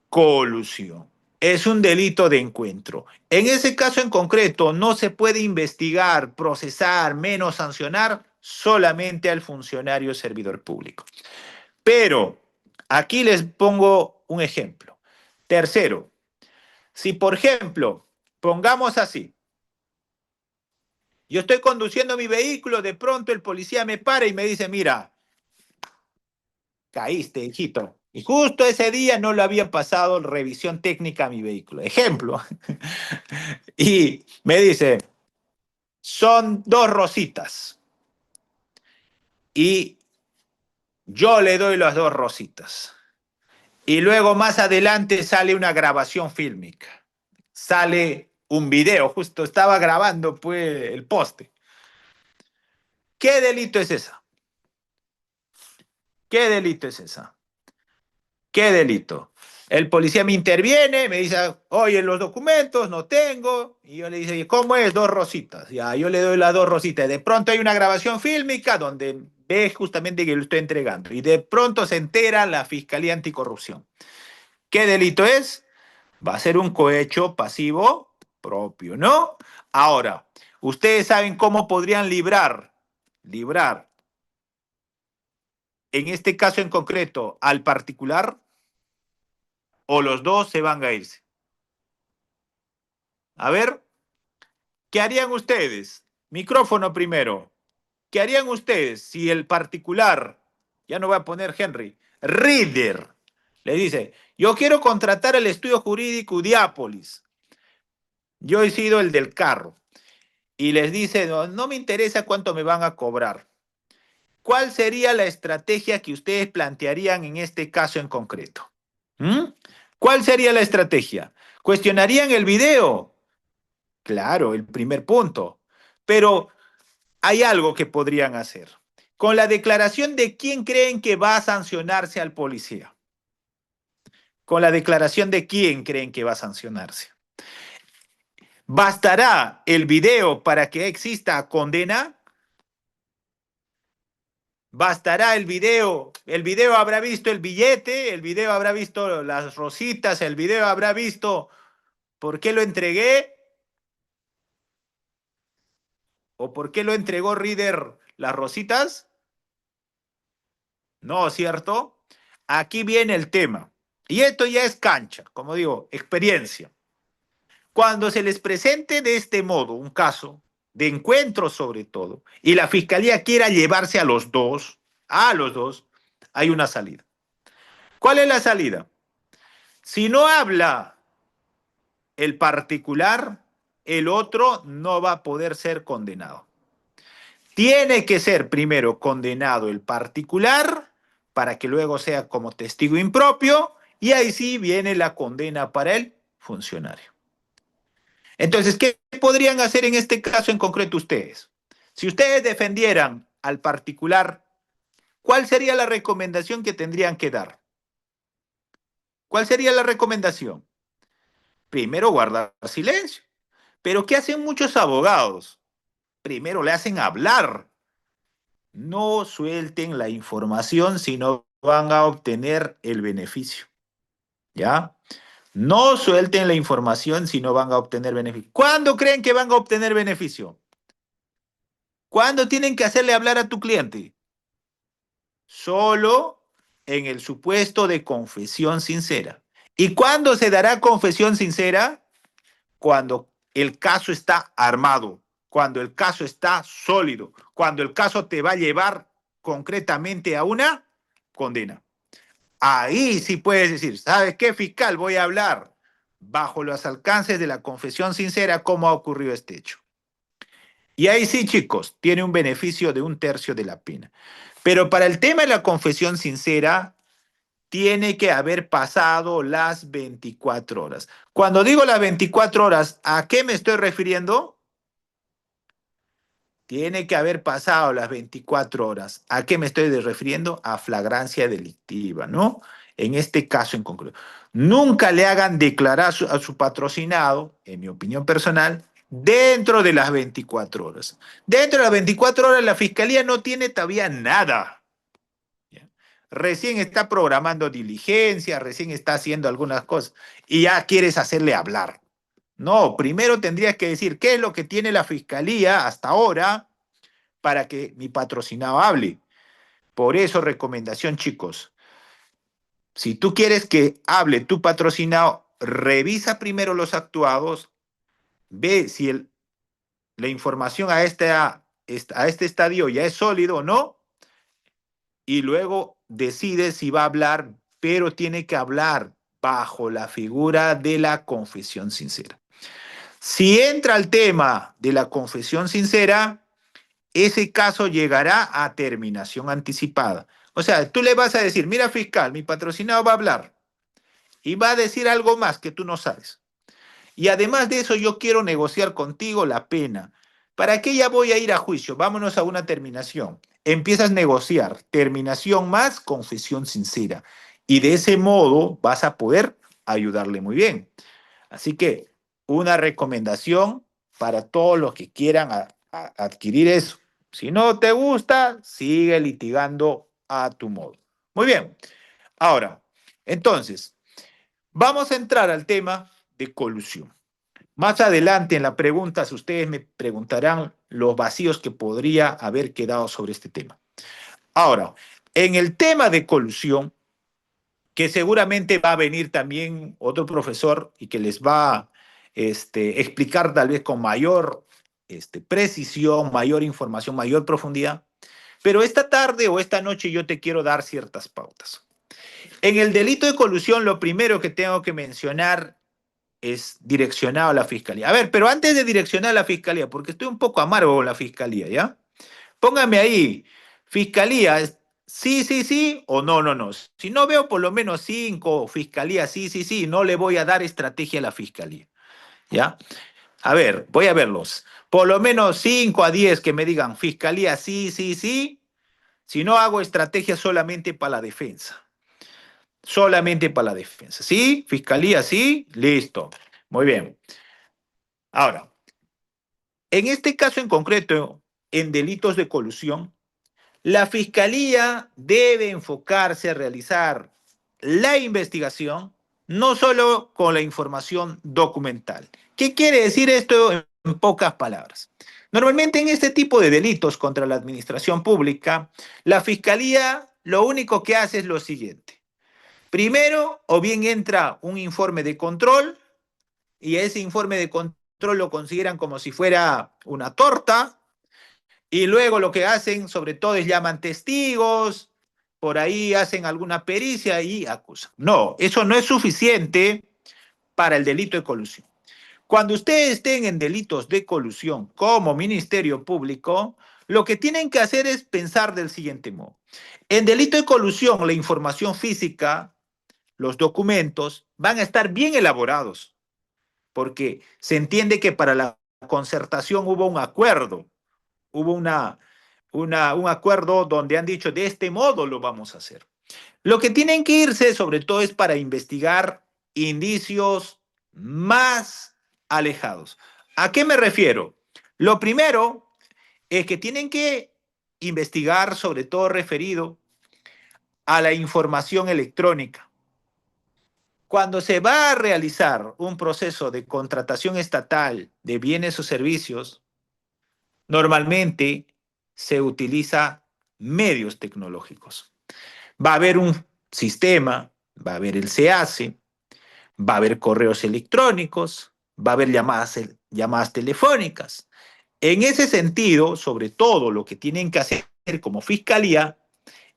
colusión. Es un delito de encuentro. En ese caso en concreto, no se puede investigar, procesar, menos sancionar solamente al funcionario servidor público. Pero aquí les pongo un ejemplo. Tercero, Si, por ejemplo, pongamos así, yo estoy conduciendo mi vehículo, de pronto el policía me para y me dice, mira, caíste, hijito. Y justo ese día no le había pasado revisión técnica a mi vehículo. Ejemplo. Y me dice, son 2 rositas. Y yo le doy las 2 rositas. Y luego más adelante sale una grabación fílmica. Sale un video, justo estaba grabando pues el poste. ¿Qué delito es esa? ¿Qué delito es esa? ¿Qué delito? El policía me interviene, me dice, oye, los documentos no tengo. Y yo le dice, ¿cómo es? 2 rositas. Ya, yo le doy las 2 rositas. De pronto hay una grabación fílmica donde ve justamente que lo estoy entregando. Y de pronto se entera la Fiscalía Anticorrupción. ¿Qué delito es? Va a ser un cohecho pasivo propio, ¿no? Ahora, ustedes saben cómo podrían librar, en este caso en concreto, al particular, o los dos se van a irse. A ver, ¿qué harían ustedes? Micrófono primero. ¿Qué harían ustedes si el particular, ya no voy a poner Henry, Reader, le dice, yo quiero contratar el estudio jurídico Udiápolis, yo he sido el del carro, y les dice, no, no me interesa cuánto me van a cobrar. ¿Cuál sería la estrategia que ustedes plantearían en este caso en concreto? ¿Mm? ¿Cuál sería la estrategia? ¿Cuestionarían el video? Claro, el primer punto. Pero hay algo que podrían hacer. Con la declaración de quién creen que va a sancionarse al policía. Con la declaración de quién creen que va a sancionarse. ¿Bastará el video para que exista condena? ¿Bastará el video? El video habrá visto el billete, el video habrá visto las rositas, el video habrá visto por qué lo entregué o por qué lo entregó Reader las rositas. No, ¿cierto? Aquí viene el tema. Y esto ya es cancha, como digo, experiencia. Cuando se les presente de este modo un caso de encuentro sobre todo, y la fiscalía quiera llevarse a los dos, hay una salida. ¿Cuál es la salida? Si no habla el particular, el otro no va a poder ser condenado. Tiene que ser primero condenado el particular para que luego sea como testigo impropio y ahí sí viene la condena para el funcionario. Entonces, ¿qué podrían hacer en este caso en concreto ustedes? Si ustedes defendieran al particular, ¿cuál sería la recomendación que tendrían que dar? ¿Cuál sería la recomendación? Primero, guardar silencio. Pero ¿qué hacen muchos abogados? Primero le hacen hablar. No suelten la información si no van a obtener el beneficio. ¿Ya? No suelten la información si no van a obtener beneficio. ¿Cuándo creen que van a obtener beneficio? ¿Cuándo tienen que hacerle hablar a tu cliente? Solo en el supuesto de confesión sincera. ¿Y cuándo se dará confesión sincera? Cuando el caso está armado, cuando el caso está sólido, cuando el caso te va a llevar concretamente a una condena. Ahí sí puedes decir, ¿sabes qué, fiscal? Voy a hablar bajo los alcances de la confesión sincera cómo ha ocurrido este hecho. Y ahí sí, chicos, tiene un beneficio de 1/3 de la pena. Pero para el tema de la confesión sincera, tiene que haber pasado las 24 horas. Cuando digo las 24 horas, ¿a qué me estoy refiriendo? Tiene que haber pasado las 24 horas. ¿A qué me estoy refiriendo? A flagrancia delictiva, ¿no? En este caso en concreto. Nunca le hagan declarar a su patrocinado, en mi opinión personal, dentro de las 24 horas. Dentro de las 24 horas la fiscalía no tiene todavía nada. ¿Ya? Recién está programando diligencia, recién está haciendo algunas cosas y ya quieres hacerle hablar. No, primero tendrías que decir qué es lo que tiene la fiscalía hasta ahora para que mi patrocinado hable. Por eso, recomendación, chicos, si tú quieres que hable tu patrocinado, revisa primero los actuados, ve si la información a este estadio ya es sólido o no, y luego decide si va a hablar, pero tiene que hablar bajo la figura de la confesión sincera. Si entra el tema de la confesión sincera, ese caso llegará a terminación anticipada. O sea, tú le vas a decir, mira fiscal, mi patrocinado va a hablar y va a decir algo más que tú no sabes. Y además de eso, yo quiero negociar contigo la pena. ¿Para qué ya voy a ir a juicio? Vámonos a una terminación. Empiezas a negociar, terminación más confesión sincera. Y de ese modo vas a poder ayudarle muy bien. Así que una recomendación para todos los que quieran adquirir eso. Si no te gusta, sigue litigando a tu modo. Muy bien. Ahora, entonces, vamos a entrar al tema de colusión. Más adelante en la pregunta, si ustedes me preguntarán los vacíos que podría haber quedado sobre este tema. Ahora, en el tema de colusión, que seguramente va a venir también otro profesor y que les va a explicar tal vez con mayor precisión, mayor información, mayor profundidad. Pero esta tarde o esta noche yo te quiero dar ciertas pautas. En el delito de colusión, lo primero que tengo que mencionar es direccionado a la fiscalía. A ver, pero antes de direccionar a la fiscalía, porque estoy un poco amargo con la fiscalía, ¿ya? Póngame ahí, fiscalía, sí, sí, sí, o no, no, no. Si no veo por lo menos 5, fiscalía, sí, sí, sí, no le voy a dar estrategia a la fiscalía, ¿ya? A ver, voy a verlos. Por lo menos 5 a 10 que me digan fiscalía, sí, sí, sí. Si no hago estrategia solamente para la defensa. Solamente para la defensa. ¿Sí? Fiscalía, sí. Listo. Muy bien. Ahora, en este caso en concreto, en delitos de colusión, la fiscalía debe enfocarse a realizar la investigación no solo con la información documental. ¿Qué quiere decir esto en pocas palabras? Normalmente en este tipo de delitos contra la administración pública, la fiscalía lo único que hace es lo siguiente. Primero, o bien entra un informe de control y ese informe de control lo consideran como si fuera una torta, y luego lo que hacen, sobre todo, es llaman testigos, por ahí hacen alguna pericia y acusan. No, eso no es suficiente para el delito de colusión. Cuando ustedes estén en delitos de colusión como Ministerio Público, lo que tienen que hacer es pensar del siguiente modo. En delito de colusión, la información física, los documentos, van a estar bien elaborados, porque se entiende que para la concertación hubo un acuerdo, hubo un acuerdo donde han dicho de este modo lo vamos a hacer. Lo que tienen que irse sobre todo es para investigar indicios más alejados. ¿A qué me refiero? Lo primero es que tienen que investigar sobre todo referido a la información electrónica. Cuando se va a realizar un proceso de contratación estatal de bienes o servicios, normalmente se utiliza medios tecnológicos. Va a haber un sistema, va a haber el SEACE, va a haber correos electrónicos, va a haber llamadas telefónicas. En ese sentido, sobre todo lo que tienen que hacer como fiscalía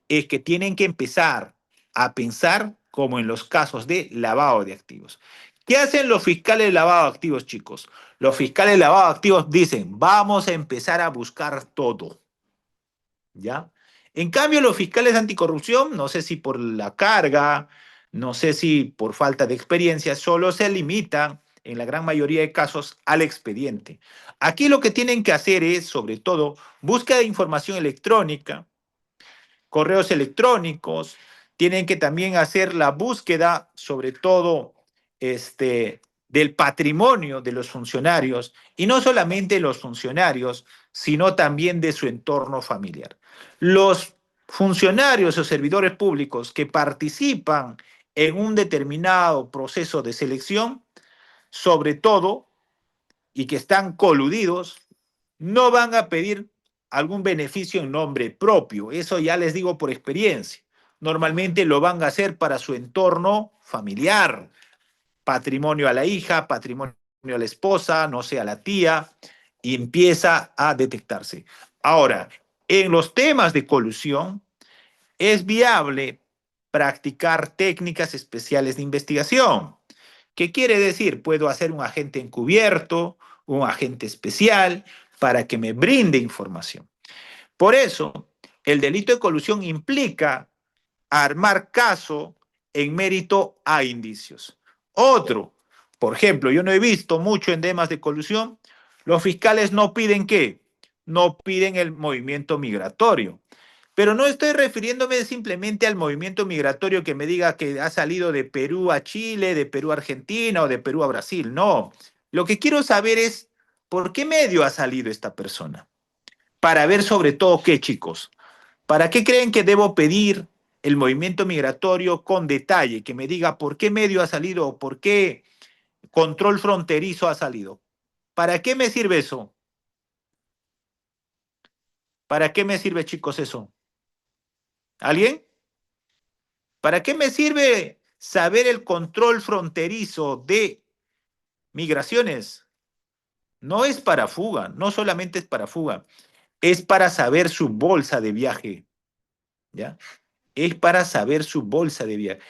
es que tienen que empezar a pensar como en los casos de lavado de activos. ¿Qué hacen los fiscales de lavado de activos, chicos? Los fiscales de lavado de activos dicen, vamos a empezar a buscar todo, ¿ya? En cambio, los fiscales anticorrupción, no sé si por la carga, no sé si por falta de experiencia, solo se limitan, en la gran mayoría de casos, al expediente. Aquí lo que tienen que hacer es, sobre todo, búsqueda de información electrónica, correos electrónicos, tienen que también hacer la búsqueda, sobre todo, del patrimonio de los funcionarios, y no solamente los funcionarios, sino también de su entorno familiar. Los funcionarios o servidores públicos que participan en un determinado proceso de selección, sobre todo, y que están coludidos, no van a pedir algún beneficio en nombre propio. Eso ya les digo por experiencia. Normalmente lo van a hacer para su entorno familiar, patrimonio a la hija, patrimonio a la esposa, no sé, a la tía, y empieza a detectarse. Ahora, en los temas de colusión, es viable practicar técnicas especiales de investigación. ¿Qué quiere decir? Puedo hacer un agente encubierto, un agente especial, para que me brinde información. Por eso, el delito de colusión implica armar caso en mérito a indicios. Otro, por ejemplo, yo no he visto mucho en temas de colusión, los fiscales no piden ¿qué? No piden el movimiento migratorio. Pero no estoy refiriéndome simplemente al movimiento migratorio que me diga que ha salido de Perú a Chile, de Perú a Argentina o de Perú a Brasil. No. Lo que quiero saber es por qué medio ha salido esta persona. Para ver sobre todo qué, chicos. ¿Para qué creen que debo pedir el movimiento migratorio con detalle? Que me diga por qué medio ha salido o por qué control fronterizo ha salido. ¿Para qué me sirve eso? ¿Para qué me sirve, chicos, eso? ¿Alguien? ¿Para qué me sirve saber el control fronterizo de migraciones? No es para fuga, no solamente es para fuga, es para saber su bolsa de viaje, ¿ya? Es para saber su bolsa de viaje.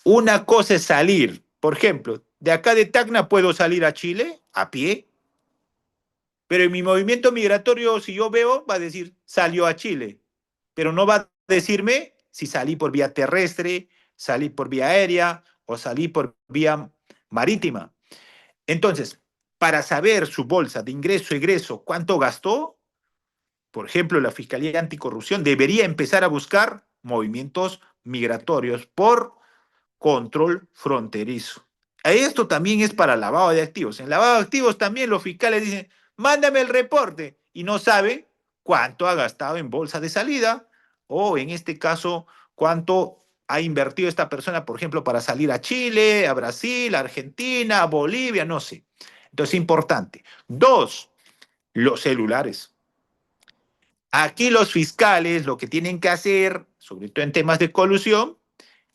Una cosa es salir, por ejemplo, de acá de Tacna puedo salir a Chile a pie, pero en mi movimiento migratorio, si yo veo, va a decir salió a Chile, pero no va a decirme si salí por vía terrestre, salí por vía aérea o salí por vía marítima. Entonces, para saber su bolsa de ingreso-egreso, cuánto gastó, por ejemplo, la Fiscalía Anticorrupción debería empezar a buscar movimientos migratorios por control fronterizo. Esto también es para lavado de activos. En lavado de activos también los fiscales dicen, mándame el reporte y no saben cuánto ha gastado en bolsa de salida o en este caso cuánto ha invertido esta persona, por ejemplo, para salir a Chile, a Brasil, a Argentina, a Bolivia, no sé. Entonces, importante. Dos, los celulares. Aquí los fiscales lo que tienen que hacer, sobre todo en temas de colusión,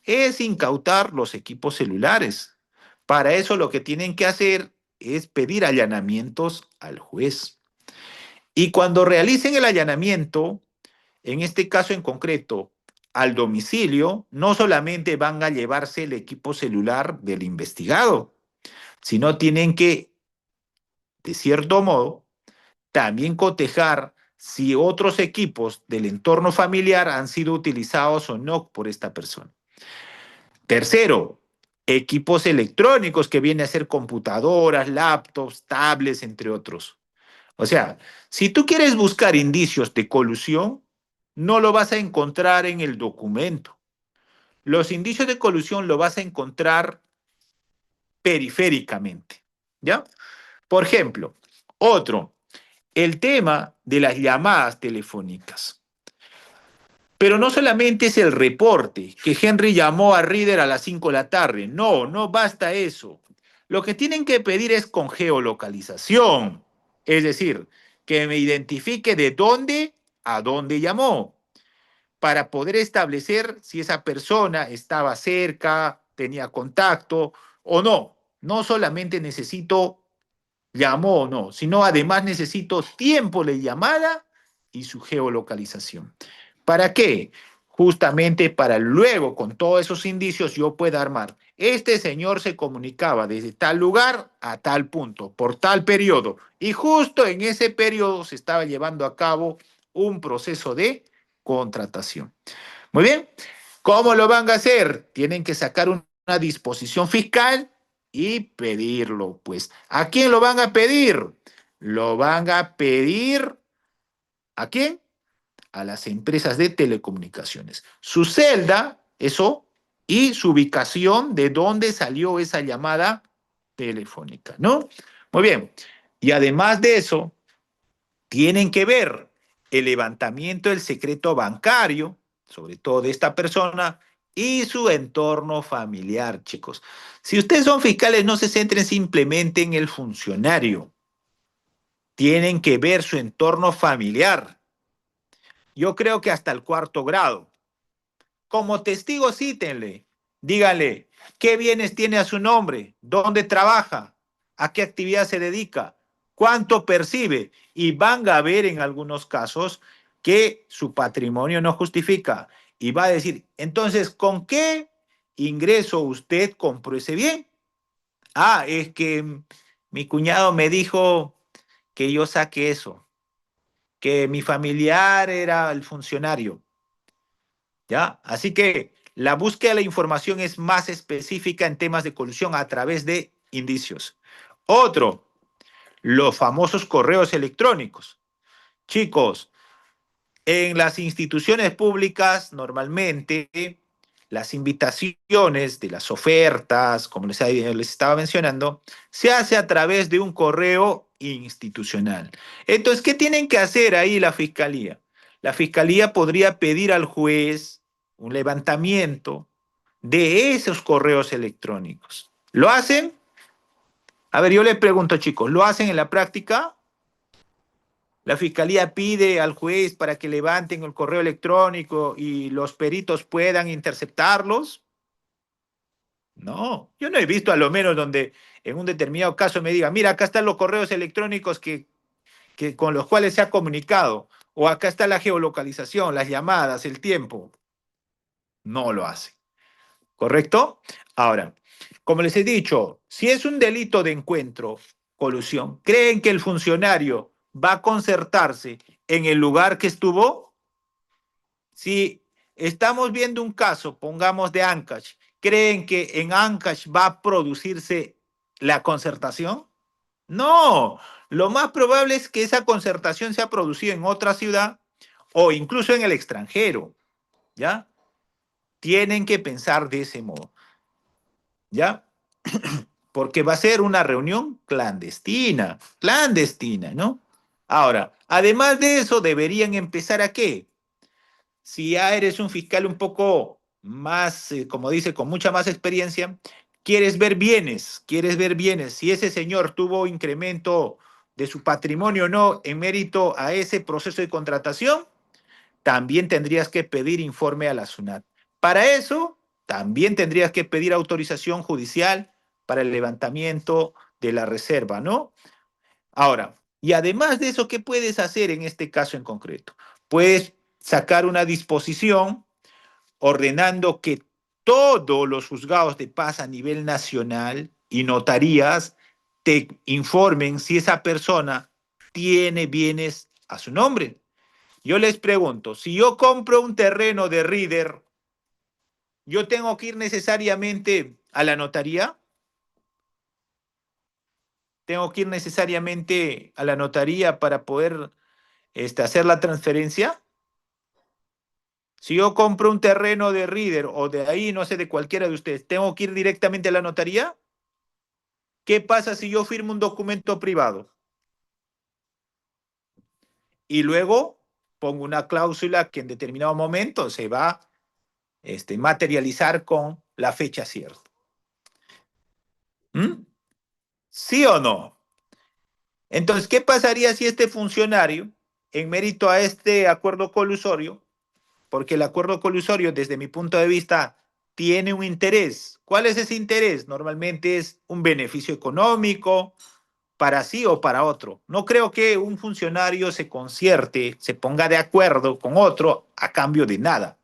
es incautar los equipos celulares. Para eso lo que tienen que hacer es pedir allanamientos al juez. Y cuando realicen el allanamiento, en este caso en concreto, al domicilio, no solamente van a llevarse el equipo celular del investigado, sino tienen que, de cierto modo, también cotejar si otros equipos del entorno familiar han sido utilizados o no por esta persona. Tercero, equipos electrónicos que vienen a ser computadoras, laptops, tablets, entre otros. O sea, si tú quieres buscar indicios de colusión, no lo vas a encontrar en el documento. Los indicios de colusión lo vas a encontrar periféricamente, ¿ya? Por ejemplo, otro, el tema de las llamadas telefónicas. Pero no solamente es el reporte, que Henry llamó a Reader a las 5 de la tarde. No, no basta eso. Lo que tienen que pedir es con geolocalización. Es decir, que me identifique de dónde a dónde llamó, para poder establecer si esa persona estaba cerca, tenía contacto o no. No solamente necesito llamó o no, sino además necesito tiempo de llamada y su geolocalización. ¿Para qué? Justamente para luego, con todos esos indicios, yo pueda armar. Este señor se comunicaba desde tal lugar a tal punto, por tal periodo, y justo en ese periodo se estaba llevando a cabo un proceso de contratación. Muy bien, ¿cómo lo van a hacer? Tienen que sacar una disposición fiscal y pedirlo. Pues, ¿a quién lo van a pedir? Lo van a pedir, ¿a quién? A las empresas de telecomunicaciones. Su celda, eso, y su ubicación de dónde salió esa llamada telefónica, ¿no? Muy bien. Y además de eso, tienen que ver el levantamiento del secreto bancario, sobre todo de esta persona, y su entorno familiar, chicos. Si ustedes son fiscales, no se centren simplemente en el funcionario. Tienen que ver su entorno familiar. Yo creo que hasta el cuarto grado. Como testigo, cítenle. Díganle, ¿Qué bienes tiene a su nombre? ¿Dónde trabaja? ¿A qué actividad se dedica? ¿Cuánto percibe? Y van a ver en algunos casos que su patrimonio no justifica. Y va a decir, entonces, ¿con qué ingreso usted compró ese bien? Ah, es que mi cuñado me dijo que yo saque eso, que mi familiar era el funcionario, ¿ya? Así que la búsqueda de la información es más específica en temas de colusión a través de indicios. Otro, los famosos correos electrónicos. Chicos, en las instituciones públicas, normalmente, las invitaciones de las ofertas, como les estaba mencionando, se hace a través de un correo institucional. Entonces, ¿qué tienen que hacer ahí la fiscalía? La fiscalía podría pedir al juez un levantamiento de esos correos electrónicos. ¿Lo hacen? A ver, yo les pregunto, chicos, ¿lo hacen en la práctica? La fiscalía pide al juez para que levanten el correo electrónico y los peritos puedan interceptarlos. No, yo no he visto a lo menos donde en un determinado caso me diga, mira, acá están los correos electrónicos con los cuales se ha comunicado, o acá está la geolocalización, las llamadas, el tiempo. No lo hace, ¿correcto? Ahora, como les he dicho, si es un delito de encuentro, colusión, ¿creen que el funcionario va a concertarse en el lugar que estuvo? Si estamos viendo un caso, pongamos de Ancash, ¿creen que en Ancash va a producirse la concertación? No, lo más probable es que esa concertación sea producida en otra ciudad o incluso en el extranjero, ¿ya? Tienen que pensar de ese modo, ¿ya? Porque va a ser una reunión clandestina, clandestina, ¿no? Ahora, además de eso, deberían empezar a qué? Si ya eres un fiscal un poco más, como dice, con mucha más experiencia, quieres ver bienes, si ese señor tuvo incremento de su patrimonio o no en mérito a ese proceso de contratación, también tendrías que pedir informe a la SUNAT. Para eso, también tendrías que pedir autorización judicial para el levantamiento de la reserva, ¿no? Ahora, y además de eso, ¿qué puedes hacer en este caso en concreto? Puedes sacar una disposición ordenando que todos los juzgados de paz a nivel nacional y notarías te informen si esa persona tiene bienes a su nombre. Yo les pregunto, si yo compro un terreno de Reader, ¿yo tengo que ir necesariamente a la notaría? ¿Tengo que ir necesariamente a la notaría para poder hacer la transferencia? Si yo compro un terreno de Reader o de ahí, no sé, de cualquiera de ustedes, ¿tengo que ir directamente a la notaría? ¿Qué pasa si yo firmo un documento privado y luego pongo una cláusula que en determinado momento se va a materializar con la fecha cierta? ¿Mm? ¿Sí o no? Entonces, ¿qué pasaría si este funcionario, en mérito a este acuerdo colusorio, porque el acuerdo colusorio, desde mi punto de vista, tiene un interés? ¿Cuál es ese interés? Normalmente es un beneficio económico para sí o para otro. No creo que un funcionario se concierte, se ponga de acuerdo con otro a cambio de nada.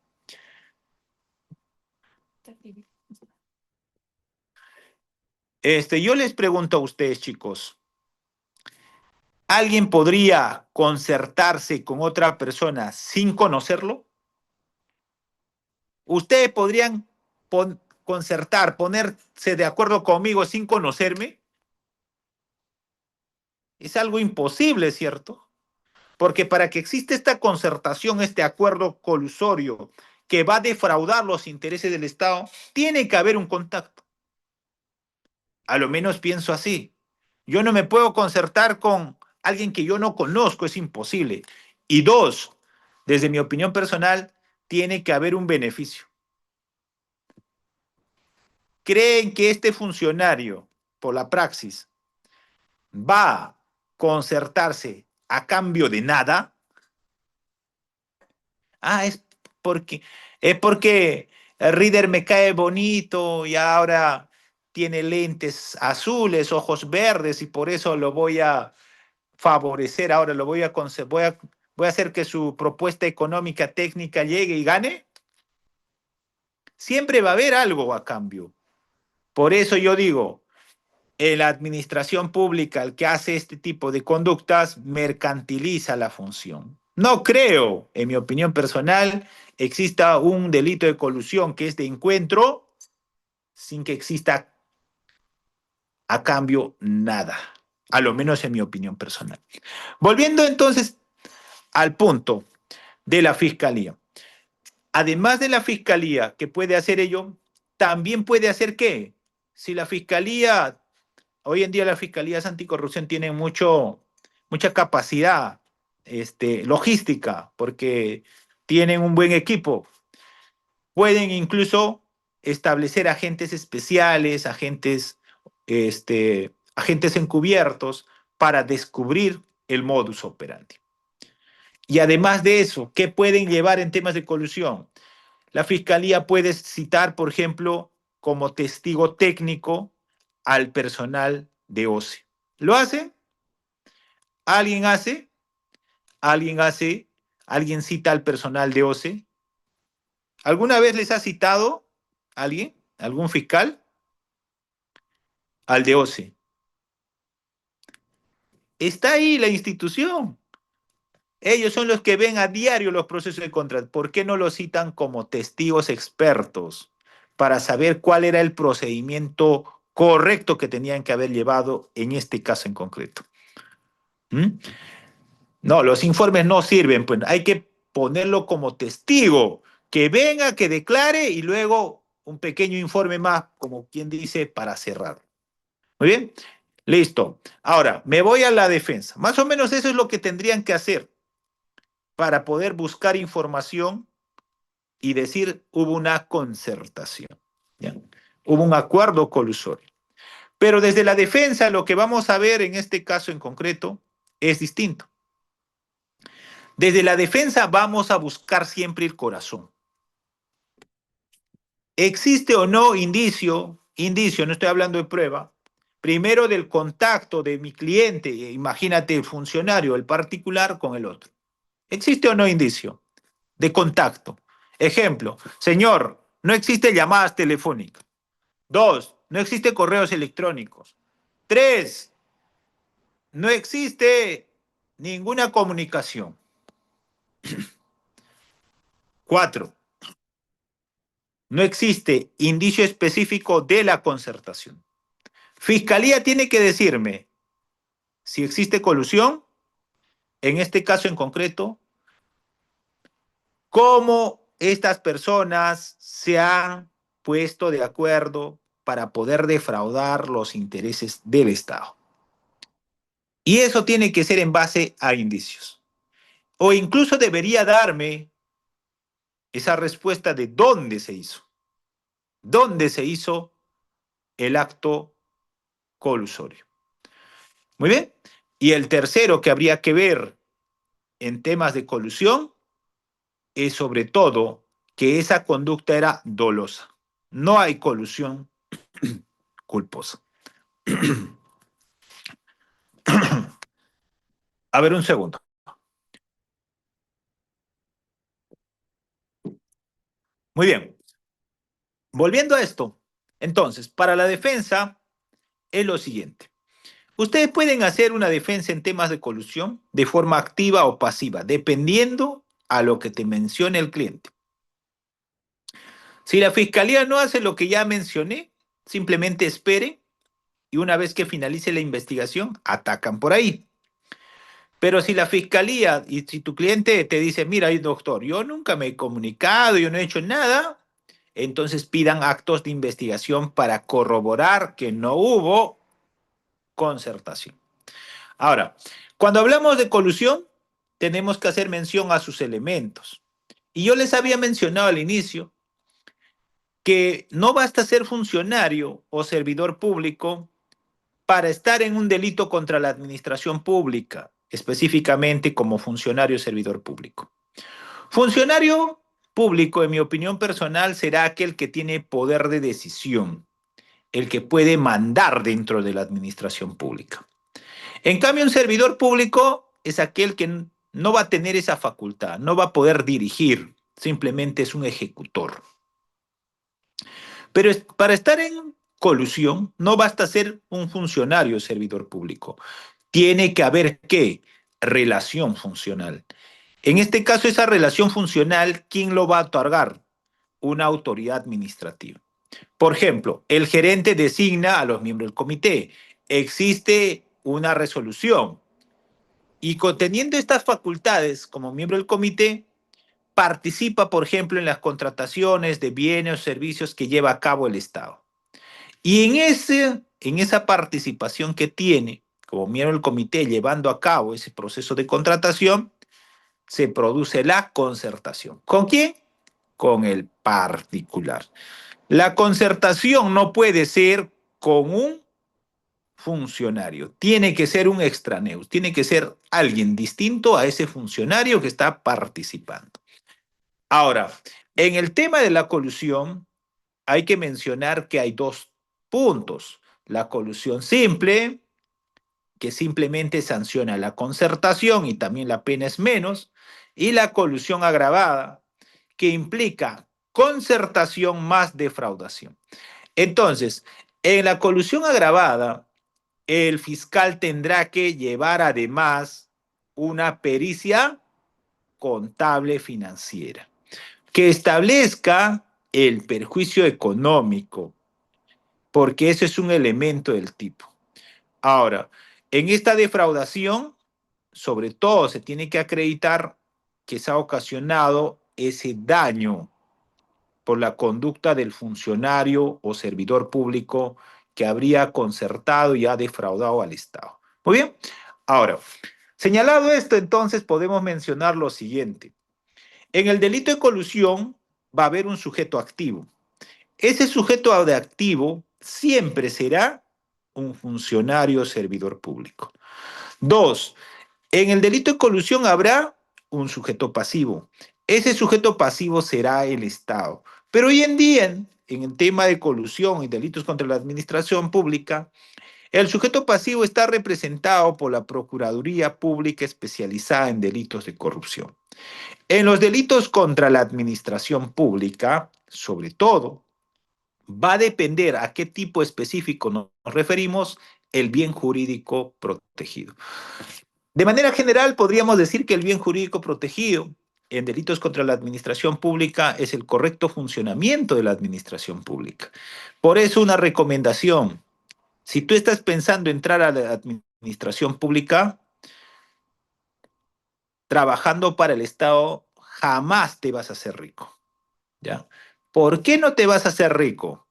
Yo les pregunto a ustedes, chicos, ¿alguien podría concertarse con otra persona sin conocerlo? ¿Ustedes podrían concertar, ponerse de acuerdo conmigo sin conocerme? Es algo imposible, ¿cierto? Porque para que exista esta concertación, este acuerdo colusorio que va a defraudar los intereses del Estado, tiene que haber un contacto. A lo menos pienso así. Yo no me puedo concertar con alguien que yo no conozco, es imposible. Y dos, desde mi opinión personal, tiene que haber un beneficio. ¿Creen que este funcionario, por la praxis, va a concertarse a cambio de nada? Ah, porque, es porque el Reader me cae bonito y ahora tiene lentes azules, ojos verdes y por eso lo voy a favorecer, ahora lo voy a, voy a hacer que su propuesta económica técnica llegue y gane. Siempre va a haber algo a cambio. Por eso yo digo, en la administración pública, el que hace este tipo de conductas mercantiliza la función. No creo, en mi opinión personal, exista un delito de colusión que es de encuentro sin que exista a cambio nada, a lo menos en mi opinión personal. Volviendo entonces al punto de la fiscalía. Además de la fiscalía que puede hacer ello, también puede hacer qué. Si la fiscalía, hoy en día las fiscalías anticorrupción tienen mucha capacidad logística porque tienen un buen equipo. Pueden incluso establecer agentes especiales, agentes encubiertos para descubrir el modus operandi. Y además de eso, ¿qué pueden llevar en temas de colusión? La fiscalía puede citar, por ejemplo, como testigo técnico al personal de OCE. ¿Lo hace? ¿Alguien hace? ¿Alguien hace? ¿Alguien cita al personal de OCE? ¿Alguna vez les ha citado alguien? ¿Algún fiscal? Al de OCE. Está ahí la institución. Ellos son los que ven a diario los procesos de contrato. ¿Por qué no los citan como testigos expertos para saber cuál era el procedimiento correcto que tenían que haber llevado en este caso en concreto? ¿Mm? No, los informes no sirven, pues hay que ponerlo como testigo, que venga, que declare y luego un pequeño informe más, como quien dice, para cerrar. Muy bien, listo. Ahora, me voy a la defensa. Más o menos eso es lo que tendrían que hacer para poder buscar información y decir hubo una concertación. ¿Ya? Hubo un acuerdo colusorio. Pero desde la defensa lo que vamos a ver en este caso en concreto es distinto. Desde la defensa vamos a buscar siempre el corazón. ¿Existe o no indicio, no estoy hablando de prueba, primero del contacto de mi cliente, imagínate el funcionario, el particular con el otro? ¿Existe o no indicio de contacto? Ejemplo, señor, no existe llamadas telefónicas. 2, no existe correos electrónicos. 3, no existe ninguna comunicación. 4, no existe indicio específico de la concertación. Fiscalía tiene que decirme si existe colusión, en este caso en concreto, cómo estas personas se han puesto de acuerdo para poder defraudar los intereses del Estado. Y eso tiene que ser en base a indicios. O incluso debería darme esa respuesta de dónde se hizo el acto colusorio. Muy bien. Y el tercero que habría que ver en temas de colusión es sobre todo que esa conducta era dolosa. No hay colusión culposa. A ver, un segundo. Muy bien. Volviendo a esto, entonces, para la defensa es lo siguiente. Ustedes pueden hacer una defensa en temas de colusión de forma activa o pasiva, dependiendo a lo que te mencione el cliente. Si la fiscalía no hace lo que ya mencioné, simplemente espere y una vez que finalice la investigación, atacan por ahí. Pero si la fiscalía y si tu cliente te dice, mira, doctor, yo nunca me he comunicado, yo no he hecho nada, entonces pidan actos de investigación para corroborar que no hubo concertación. Ahora, cuando hablamos de colusión, tenemos que hacer mención a sus elementos. Y yo les había mencionado al inicio que no basta ser funcionario o servidor público para estar en un delito contra la administración pública, específicamente como funcionario o servidor público. Funcionario público, en mi opinión personal, será aquel que tiene poder de decisión, el que puede mandar dentro de la administración pública. En cambio, un servidor público es aquel que no va a tener esa facultad, no va a poder dirigir, simplemente es un ejecutor. Pero para estar en colusión no basta ser un funcionario servidor público. Tiene que haber, ¿qué? Relación funcional. En este caso, esa relación funcional, ¿quién lo va a otorgar? Una autoridad administrativa. Por ejemplo, el gerente designa a los miembros del comité. Existe una resolución. Y teniendo estas facultades como miembro del comité, participa, por ejemplo, en las contrataciones de bienes o servicios que lleva a cabo el Estado. Y en esa participación que tiene como miembro del comité llevando a cabo ese proceso de contratación, se produce la concertación. ¿Con quién? Con el particular. La concertación no puede ser con un funcionario, tiene que ser un extraneus, tiene que ser alguien distinto a ese funcionario que está participando. Ahora, en el tema de la colusión, hay que mencionar que hay dos puntos. La colusión simple, que simplemente sanciona la concertación y también la pena es menos, y la colusión agravada, que implica concertación más defraudación. Entonces, en la colusión agravada, el fiscal tendrá que llevar además una pericia contable financiera que establezca el perjuicio económico, porque ese es un elemento del tipo. Ahora, en esta defraudación, sobre todo se tiene que acreditar que se ha ocasionado ese daño por la conducta del funcionario o servidor público que habría concertado y ha defraudado al Estado. Muy bien. Ahora, señalado esto, entonces podemos mencionar lo siguiente. En el delito de colusión va a haber un sujeto activo. Ese sujeto de activo siempre será un funcionario servidor público. Dos, en el delito de colusión habrá un sujeto pasivo. Ese sujeto pasivo será el Estado. Pero hoy en día, en el tema de colusión y delitos contra la administración pública, el sujeto pasivo está representado por la Procuraduría Pública especializada en delitos de corrupción. En los delitos contra la administración pública, sobre todo, va a depender a qué tipo específico nos referimos el bien jurídico protegido. De manera general, podríamos decir que el bien jurídico protegido en delitos contra la administración pública es el correcto funcionamiento de la administración pública. Por eso una recomendación, si tú estás pensando entrar a la administración pública, trabajando para el Estado, jamás te vas a hacer rico, ¿ya? ¿Por qué no te vas a hacer rico?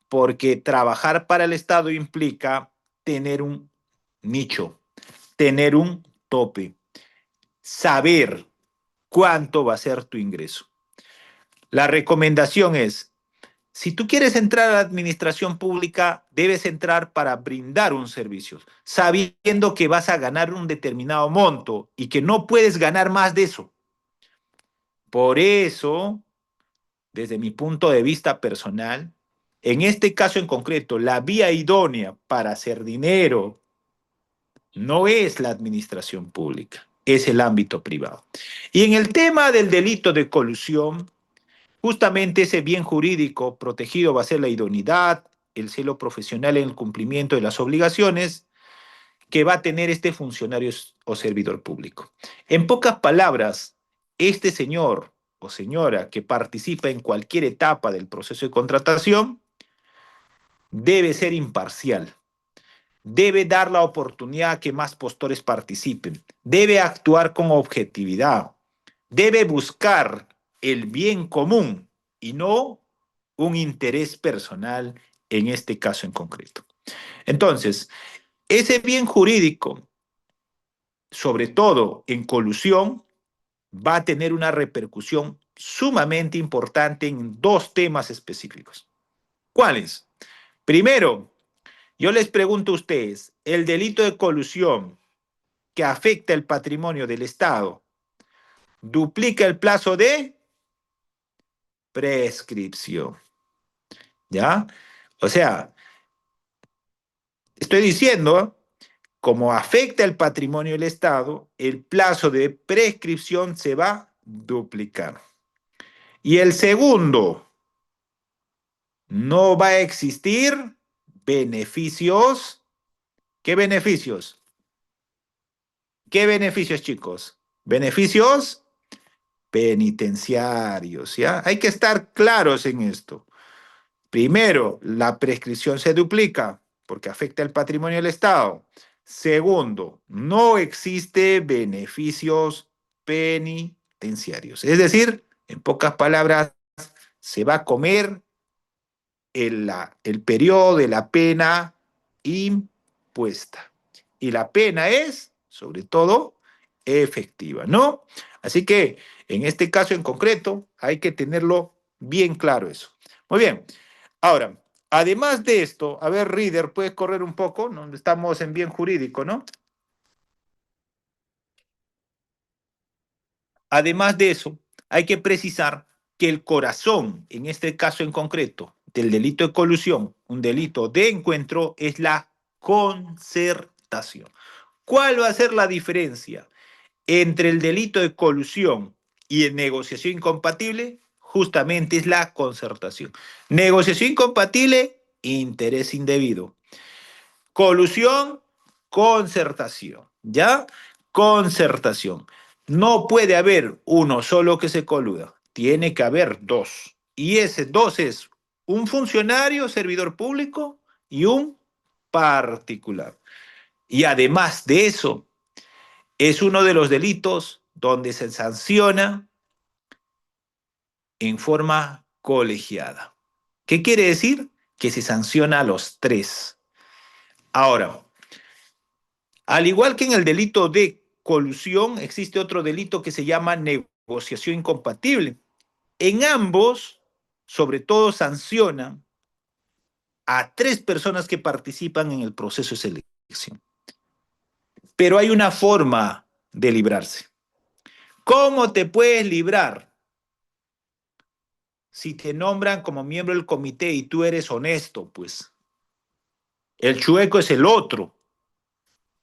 Porque trabajar para el Estado implica tener un nicho, tener un tope, saber cuánto va a ser tu ingreso. La recomendación es, si tú quieres entrar a la administración pública, debes entrar para brindar un servicio, sabiendo que vas a ganar un determinado monto y que no puedes ganar más de eso. Por eso, desde mi punto de vista personal, en este caso en concreto, la vía idónea para hacer dinero no es la administración pública, es el ámbito privado. Y en el tema del delito de colusión, justamente ese bien jurídico protegido va a ser la idoneidad, el celo profesional en el cumplimiento de las obligaciones que va a tener este funcionario o servidor público. En pocas palabras, este señor o señora que participa en cualquier etapa del proceso de contratación debe ser imparcial, debe dar la oportunidad a que más postores participen, debe actuar con objetividad, debe buscar el bien común y no un interés personal en este caso en concreto. Entonces, ese bien jurídico, sobre todo en colusión, va a tener una repercusión sumamente importante en dos temas específicos. ¿Cuáles? Primero, yo les pregunto a ustedes, el delito de colusión que afecta el patrimonio del Estado, ¿duplica el plazo de prescripción. ¿Ya? O sea, estoy diciendo, como afecta el patrimonio del Estado, el plazo de prescripción se va a duplicar. Y el segundo, no va a existir beneficios. ¿Qué beneficios? ¿Qué beneficios, chicos? Beneficios penitenciarios, ¿ya? Hay que estar claros en esto. Primero, la prescripción se duplica porque afecta el patrimonio del Estado. Segundo, no existe beneficios penitenciarios. Es decir, en pocas palabras, se va a comer el periodo de la pena impuesta. Y la pena es, sobre todo, efectiva, ¿no? Así que en este caso en concreto hay que tenerlo bien claro eso. Muy bien. Ahora, además de esto, a ver, Reader, ¿puedes correr un poco? ¿No? Estamos en bien jurídico, ¿no? Además de eso, hay que precisar que el corazón, en este caso en concreto, del delito de colusión, un delito de encuentro, es la concertación. ¿Cuál va a ser la diferencia entre el delito de colusión y el negociación incompatible? Justamente es la concertación. Negociación incompatible, interés indebido. Colusión, concertación, ¿ya? Concertación. No puede haber uno solo que se coluda, tiene que haber dos. Y ese dos es un funcionario, servidor público y un particular. Y además de eso, es uno de los delitos donde se sanciona en forma colegiada. ¿Qué quiere decir? Que se sanciona a los tres. Ahora, al igual que en el delito de colusión, existe otro delito que se llama negociación incompatible. En ambos, sobre todo, sancionan a tres personas que participan en el proceso de selección. Pero hay una forma de librarse. ¿Cómo te puedes librar si te nombran como miembro del comité y tú eres honesto? Pues el chueco es el otro,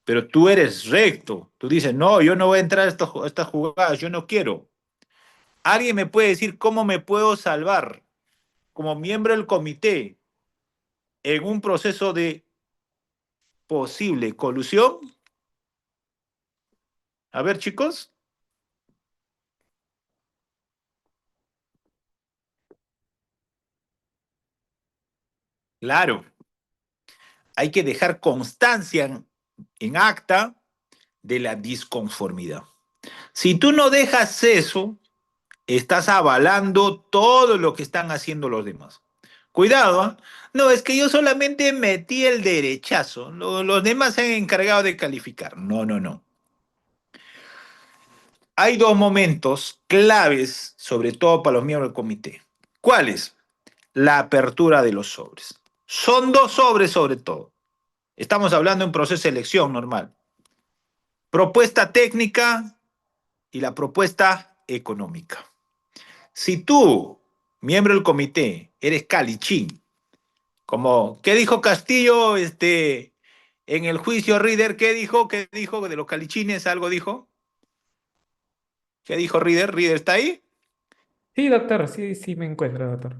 pero tú eres recto. Tú dices, no, yo no voy a entrar a estas jugadas, yo no quiero. ¿Alguien me puede decir cómo me puedo salvar como miembro del comité en un proceso de posible colusión? A ver, chicos. Claro, hay que dejar constancia en acta de la disconformidad. Si tú no dejas eso, estás avalando todo lo que están haciendo los demás. Cuidado, ¿eh? No, es que yo solamente metí el derechazo. Los demás se han encargado de calificar. No, no, no. Hay dos momentos claves, sobre todo para los miembros del comité. ¿Cuáles? La apertura de los sobres. Son dos sobres sobre todo. Estamos hablando de un proceso de elección normal. Propuesta técnica y la propuesta económica. Si tú, miembro del comité, eres calichín, como, ¿qué dijo Castillo en el juicio Reader? ¿Qué dijo? ¿Qué dijo de los calichines? ¿Algo dijo? ¿Qué dijo Reader? ¿Reader está ahí? Sí, doctor, sí, sí me encuentro, doctor.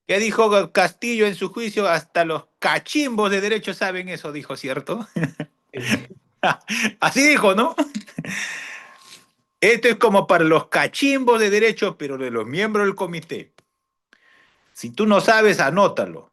¿Qué dijo Castillo en su juicio? Hasta los cachimbos de derecho saben eso, dijo, ¿cierto? Sí. Así dijo, ¿no? Esto es como para los cachimbos de derecho, pero de los miembros del comité. Si tú no sabes, anótalo.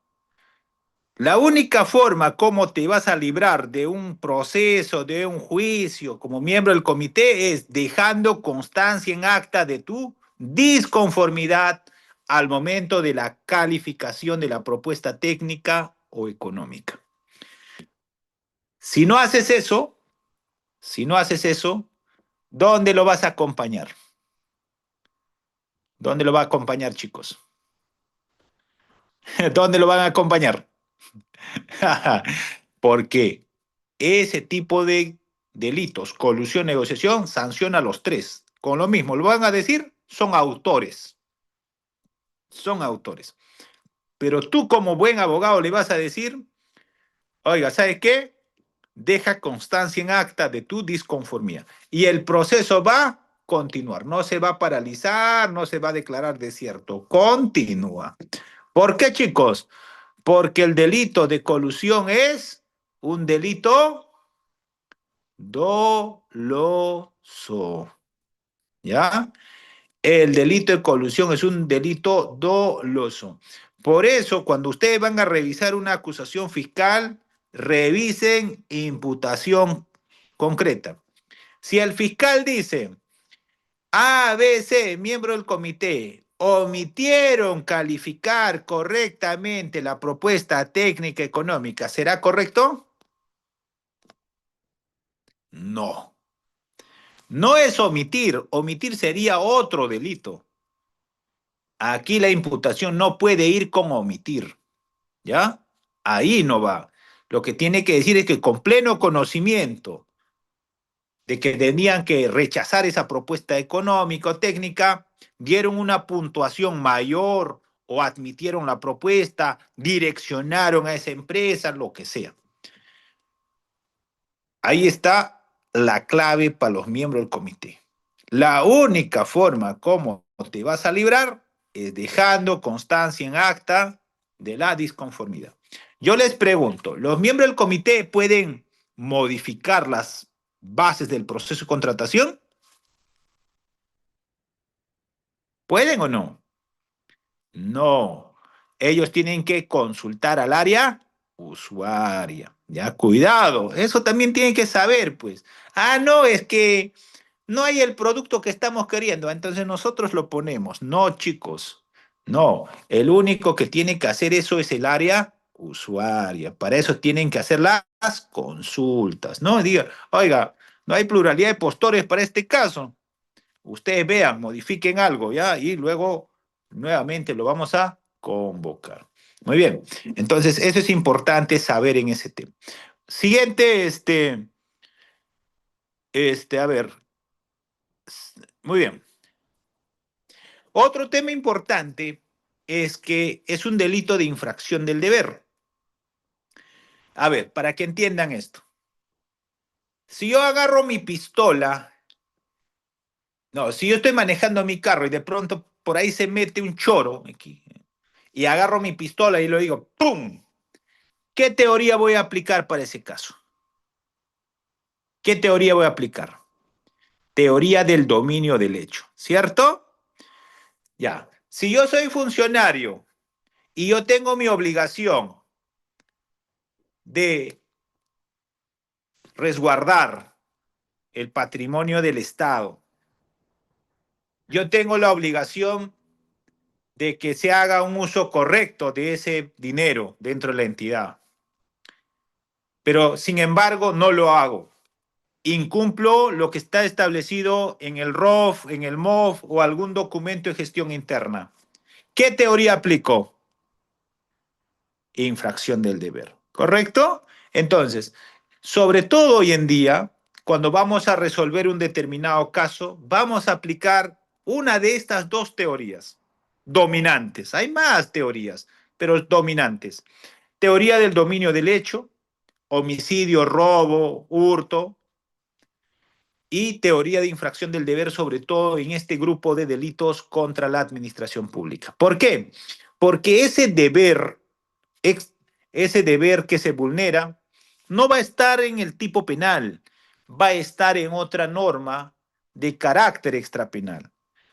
La única forma como te vas a librar de un proceso, de un juicio como miembro del comité es dejando constancia en acta de tu disconformidad al momento de la calificación de la propuesta técnica o económica. Si no haces eso, si no haces eso, ¿dónde lo vas a acompañar? ¿Dónde lo va a acompañar, chicos? ¿Dónde lo van a acompañar? Porque ese tipo de delitos, colusión, negociación, sanciona a los tres. Con lo mismo, lo van a decir, son autores. son autores. Pero tú como buen abogado le vas a decir, oiga, ¿sabe qué? Deja constancia en acta de tu disconformidad. Y el proceso va a continuar, no se va a paralizar, no se va a declarar desierto, continúa. ¿Por qué, chicos? Porque el delito de colusión es un delito doloso, ¿ya? El delito de colusión es un delito doloso. Por eso, cuando ustedes van a revisar una acusación fiscal, revisen imputación concreta. Si el fiscal dice, A, B, C, miembro del comité, omitieron calificar correctamente la propuesta técnica económica, ¿será correcto? No. No es omitir. Omitir sería otro delito. Aquí la imputación no puede ir con omitir, ¿ya? Ahí no va. Lo que tiene que decir es que con pleno conocimiento de que tenían que rechazar esa propuesta económico-técnica, dieron una puntuación mayor o admitieron la propuesta, direccionaron a esa empresa, lo que sea. Ahí está la clave para los miembros del comité. La única forma como te vas a librar es dejando constancia en acta de la disconformidad. Yo les pregunto, ¿los miembros del comité pueden modificar las bases del proceso de contratación? ¿Pueden o no? No. Ellos tienen que consultar al área usuaria. Ya, cuidado. Eso también tienen que saber, pues. Ah, no, es que no hay el producto que estamos queriendo, entonces nosotros lo ponemos. No, chicos. No. El único que tiene que hacer eso es el área usuaria. Para eso tienen que hacer las consultas. No diga, oiga, no hay pluralidad de postores para este caso. Ustedes vean, modifiquen algo, ¿ya? Y luego nuevamente lo vamos a convocar. Muy bien. Entonces, eso es importante saber en ese tema. Siguiente, a ver. Muy bien. Otro tema importante es que es un delito de infracción del deber. A ver, para que entiendan esto. Si yo agarro mi pistola, no, si yo estoy manejando mi carro y de pronto por ahí se mete un choro aquí, y agarro mi pistola y lo digo, ¡pum! ¿Qué teoría voy a aplicar para ese caso? ¿Qué teoría voy a aplicar? Teoría del dominio del hecho, ¿cierto? Ya. Si yo soy funcionario y yo tengo mi obligación de resguardar el patrimonio del Estado, yo tengo la obligación de que se haga un uso correcto de ese dinero dentro de la entidad. Pero, sin embargo, no lo hago. Incumplo lo que está establecido en el ROF, en el MOF o algún documento de gestión interna. ¿Qué teoría aplicó? Infracción del deber. ¿Correcto? Entonces, sobre todo hoy en día, cuando vamos a resolver un determinado caso, vamos a aplicar una de estas dos teorías dominantes. Hay más teorías, pero dominantes. Teoría del dominio del hecho, homicidio, robo, hurto, y teoría de infracción del deber, sobre todo en este grupo de delitos contra la administración pública. ¿Por qué? Porque ese deber que se vulnera no va a estar en el tipo penal, va a estar en otra norma de carácter extrapenal,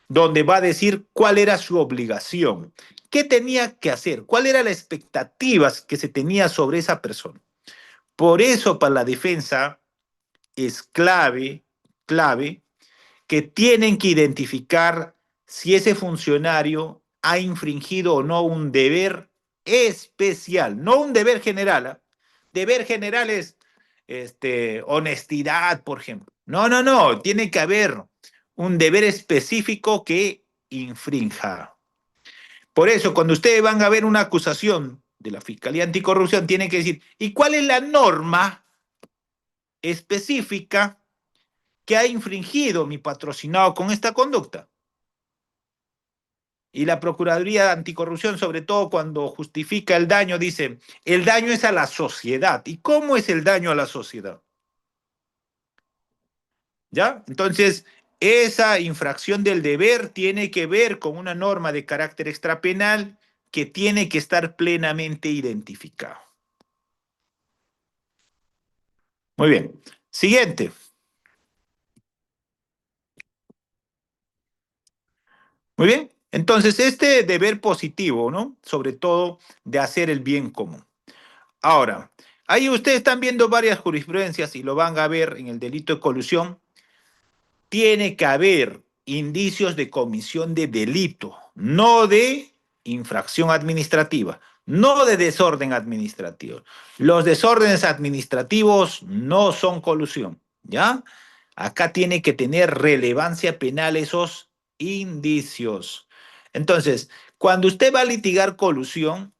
donde va a decir cuál era su obligación, qué tenía que hacer, cuál era la expectativa que se tenía sobre esa persona. Por eso, para la defensa es clave, que tienen que identificar si ese funcionario ha infringido o no un deber especial, no un deber general. ¿Eh? Deber general es honestidad, por ejemplo. No, no, no, tiene que haber un deber específico que infrinja. Por eso, cuando ustedes van a ver una acusación de la Fiscalía Anticorrupción, tienen que decir, ¿y cuál es la norma específica que ha infringido mi patrocinado con esta conducta? Y la Procuraduría Anticorrupción, sobre todo cuando justifica el daño, dice, el daño es a la sociedad. ¿Y cómo es el daño a la sociedad? ¿Ya? Entonces, esa infracción del deber tiene que ver con una norma de carácter extrapenal que tiene que estar plenamente identificado. Muy bien. Siguiente. Muy bien. Entonces, este deber positivo, ¿no? Sobre todo de hacer el bien común. Ahora, ahí ustedes están viendo varias jurisprudencias y lo van a ver en el delito de colusión. Tiene que haber indicios de comisión de delito, no de infracción administrativa, no de desorden administrativo. Los desórdenes administrativos no son colusión, ¿ya? Acá tiene que tener relevancia penal esos indicios. Entonces, cuando usted va a litigar colusión,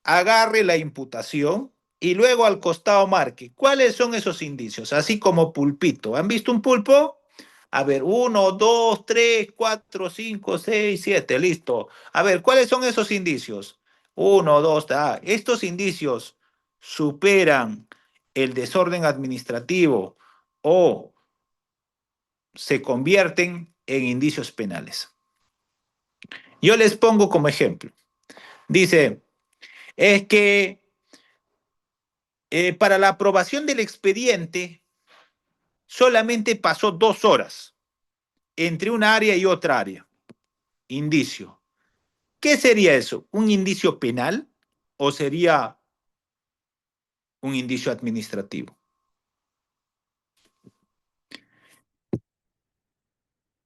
agarre la imputación y luego al costado marque. ¿Cuáles son esos indicios? Así como pulpito. ¿Han visto un pulpo? A ver, uno, dos, tres, cuatro, cinco, seis, siete, listo. A ver, ¿cuáles son esos indicios? Uno, dos, estos indicios superan el desorden administrativo o se convierten en indicios penales. Yo les pongo como ejemplo. Dice, es que para la aprobación del expediente solamente pasó 2 horas entre una área y otra área. Indicio. ¿Qué sería eso? ¿Un indicio penal o sería un indicio administrativo?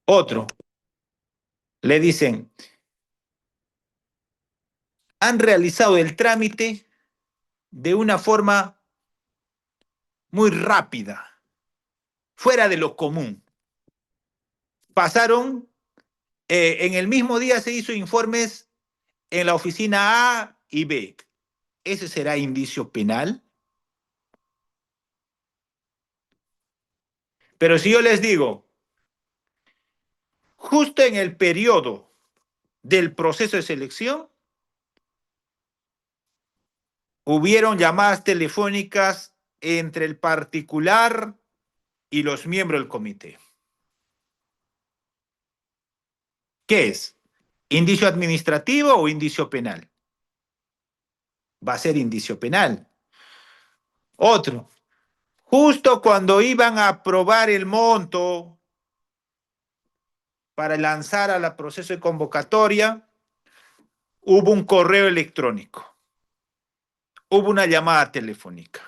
Otro, le dicen, han realizado el trámite de una forma muy rápida, fuera de lo común. Pasaron, en el mismo día se hizo informes en la oficina A y B. ¿Ese será indicio penal? Pero si yo les digo, justo en el periodo del proceso de selección, hubieron llamadas telefónicas entre el particular y los miembros del comité. ¿Qué es? ¿Indicio administrativo o indicio penal? Va a ser indicio penal. Otro, justo cuando iban a aprobar el monto para lanzar a la proceso de convocatoria, hubo un correo electrónico, hubo una llamada telefónica.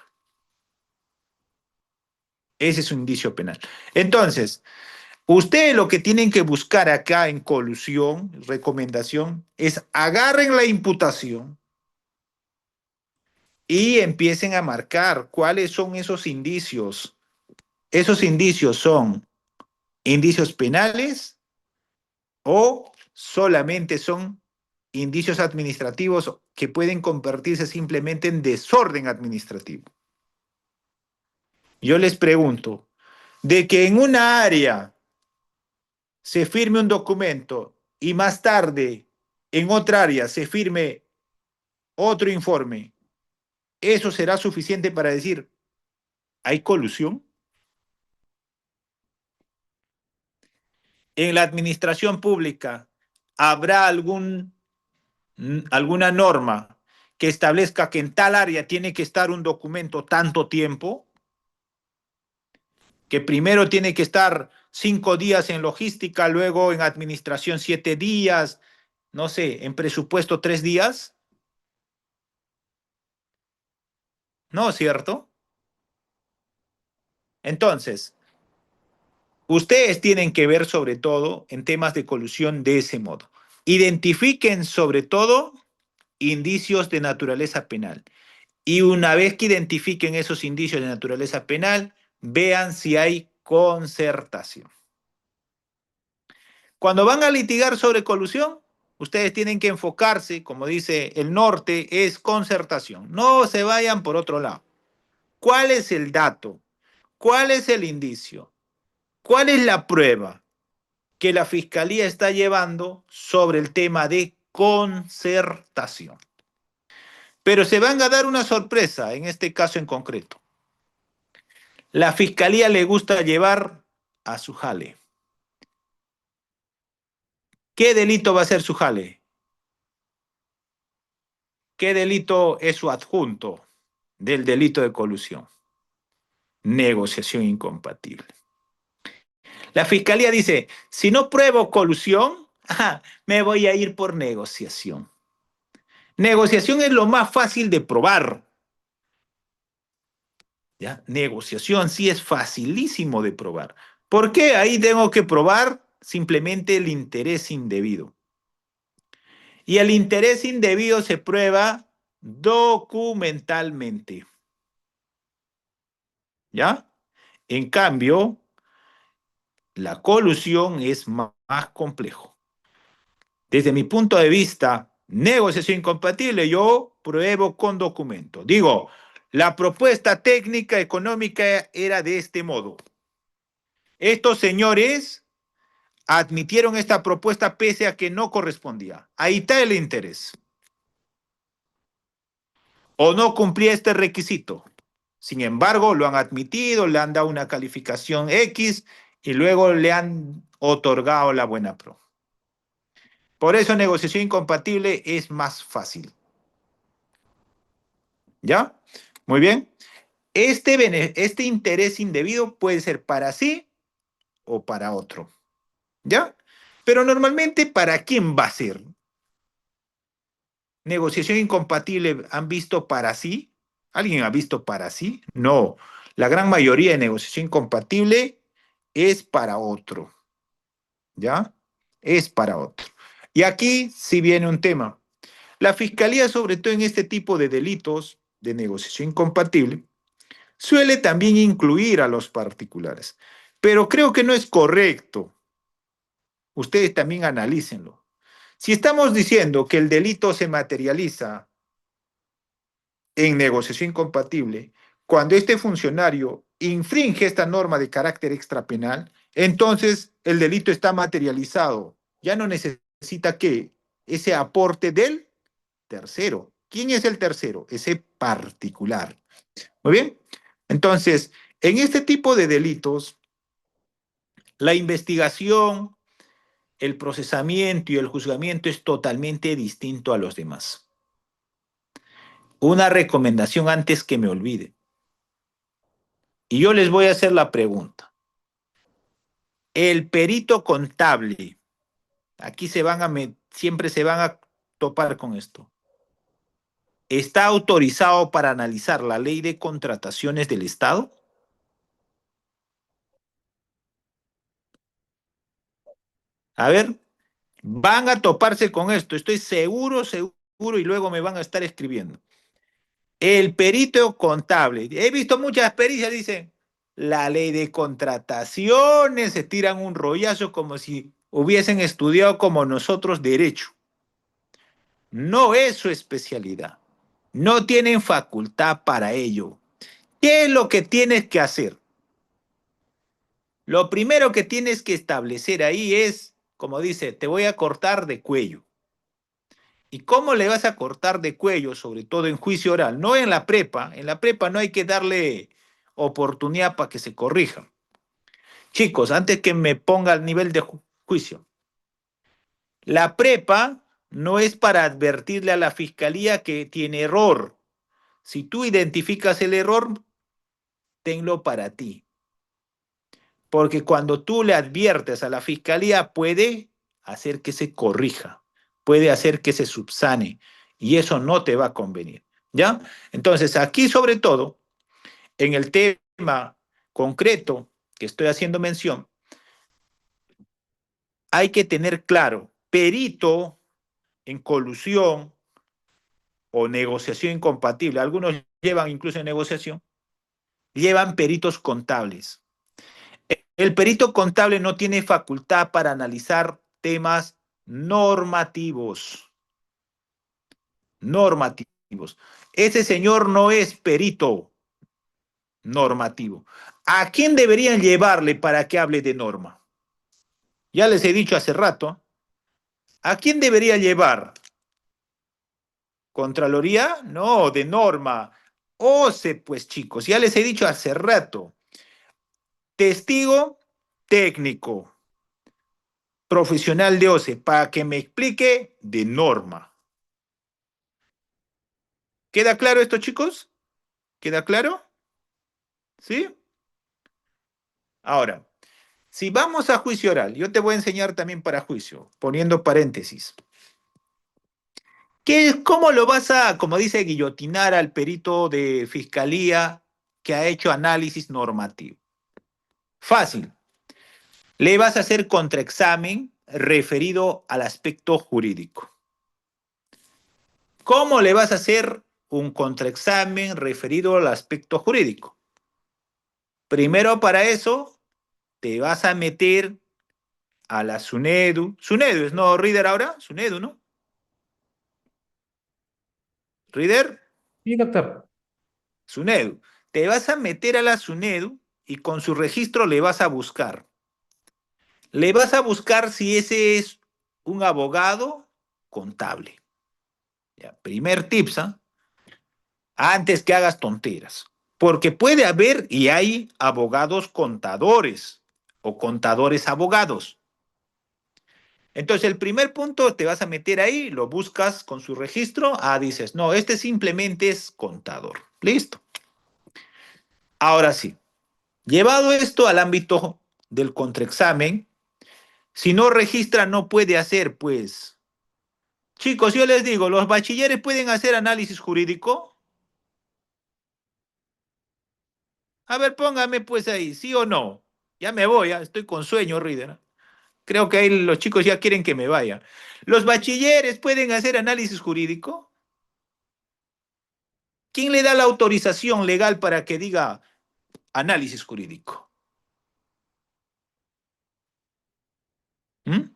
Ese es un indicio penal. Entonces, ustedes lo que tienen que buscar acá en colusión, recomendación, es agarren la imputación y empiecen a marcar cuáles son esos indicios. Esos indicios son indicios penales o solamente son indicios administrativos que pueden convertirse simplemente en desorden administrativo. Yo les pregunto, de que en una área se firme un documento y más tarde en otra área se firme otro informe, ¿eso será suficiente para decir hay colusión? En la administración pública, ¿habrá alguna norma que establezca que en tal área tiene que estar un documento tanto tiempo? Que primero tiene que estar 5 días en logística, luego en administración 7 días, no sé, en presupuesto 3 días. ¿No es cierto? Entonces, ustedes tienen que ver sobre todo en temas de colusión de ese modo. Identifiquen sobre todo indicios de naturaleza penal. Y una vez que identifiquen esos indicios de naturaleza penal, vean si hay concertación. Cuando van a litigar sobre colusión, ustedes tienen que enfocarse, como dice el norte, es concertación. No se vayan por otro lado. ¿Cuál es el dato? ¿Cuál es el indicio? ¿Cuál es la prueba que la Fiscalía está llevando sobre el tema de concertación. Pero se van a dar una sorpresa en este caso en concreto. La Fiscalía le gusta llevar a su jale. ¿Qué delito va a ser su jale? ¿Qué delito es su adjunto del delito de colusión? Negociación incompatible. La Fiscalía dice, si no pruebo colusión, me voy a ir por negociación. Negociación es lo más fácil de probar. ¿Ya? Negociación sí es facilísimo de probar. ¿Por qué? Ahí tengo que probar simplemente el interés indebido. Y el interés indebido se prueba documentalmente. ¿Ya? En cambio, la colusión es más complejo. Desde mi punto de vista, negociación incompatible, yo pruebo con documento. Digo, la propuesta técnica económica era de este modo. Estos señores admitieron esta propuesta pese a que no correspondía. Ahí está el interés. O no cumplía este requisito. Sin embargo, lo han admitido, le han dado una calificación X y luego le han otorgado la buena pro. Por eso negociación incompatible es más fácil. ¿Ya? Muy bien. Este interés indebido puede ser para sí o para otro. ¿Ya? Pero normalmente, ¿para quién va a ser? Negociación incompatible, ¿han visto para sí? ¿Alguien ha visto para sí? No. La gran mayoría de negociación incompatible es para otro. ¿Ya? Es para otro. Y aquí sí viene un tema. La fiscalía, sobre todo en este tipo de delitos de negociación incompatible, suele también incluir a los particulares. Pero creo que no es correcto. Ustedes también analícenlo. Si estamos diciendo que el delito se materializa en negociación incompatible, cuando este funcionario infringe esta norma de carácter extrapenal, entonces el delito está materializado. Ya no necesita que ese aporte del tercero. ¿Quién es el tercero? Ese particular. Muy bien. Entonces, en este tipo de delitos, la investigación, el procesamiento y el juzgamiento es totalmente distinto a los demás. Una recomendación antes que me olvide. Y yo les voy a hacer la pregunta. El perito contable, aquí siempre se van a topar con esto. ¿Está autorizado para analizar la ley de contrataciones del Estado? A ver, van a toparse con esto, estoy seguro, seguro, y luego me van a estar escribiendo. El perito contable, he visto muchas pericias, dicen, la ley de contrataciones, se tiran un rollazo como si hubiesen estudiado como nosotros derecho. No es su especialidad. No tienen facultad para ello. ¿Qué es lo que tienes que hacer? Lo primero que tienes que establecer ahí es, como dice, te voy a cortar de cuello. ¿Y cómo le vas a cortar de cuello, sobre todo en juicio oral? No en la prepa. En la prepa no hay que darle oportunidad para que se corrija. Chicos, antes que me ponga al nivel de juicio, la prepa no es para advertirle a la fiscalía que tiene error. Si tú identificas el error, tenlo para ti. Porque cuando tú le adviertes a la fiscalía, puede hacer que se corrija, puede hacer que se subsane, y eso no te va a convenir. ¿Ya? Entonces, aquí sobre todo, en el tema concreto que estoy haciendo mención, hay que tener claro, perito en colusión o negociación incompatible, algunos llevan incluso en negociación, llevan peritos contables. El perito contable no tiene facultad para analizar temas normativos. Normativos. Ese señor no es perito normativo. ¿A quién deberían llevarle para que hable de norma? Ya les he dicho hace rato. ¿A quién debería llevar? ¿Contraloría? No, de norma. OCE, pues chicos, ya les he dicho hace rato. Testigo técnico, profesional de OCE, para que me explique de norma. ¿Queda claro esto, chicos? ¿Queda claro? ¿Sí? Ahora, si vamos a juicio oral, yo te voy a enseñar también para juicio, poniendo paréntesis. ¿Cómo lo vas a, como dice, guillotinar al perito de fiscalía que ha hecho análisis normativo? Fácil. Le vas a hacer contraexamen referido al aspecto jurídico. ¿Cómo le vas a hacer un contraexamen referido al aspecto jurídico? Primero para eso te vas a meter a la SUNEDU. SUNEDU es, ¿no, Reader ahora? SUNEDU, ¿no? ¿Reader? Sí, doctor. SUNEDU. Te vas a meter a la SUNEDU y con su registro le vas a buscar. Le vas a buscar si ese es un abogado contable. Ya, primer tips, ¿ah? Antes que hagas tonteras. Porque puede haber y hay abogados contadores o contadores abogados. Entonces, el primer punto te vas a meter ahí, lo buscas con su registro, dices, no, este simplemente es contador. Listo. Ahora sí, llevado esto al ámbito del contraexamen, si no registra, no puede hacer, pues. Chicos, yo les digo, ¿los bachilleres pueden hacer análisis jurídico? A ver, póngame pues ahí, ¿sí o no? Ya me voy, ya estoy con sueño, Reader. Creo que ahí los chicos ya quieren que me vaya. ¿Los bachilleres pueden hacer análisis jurídico? ¿Quién le da la autorización legal para que diga análisis jurídico? ¿Mm?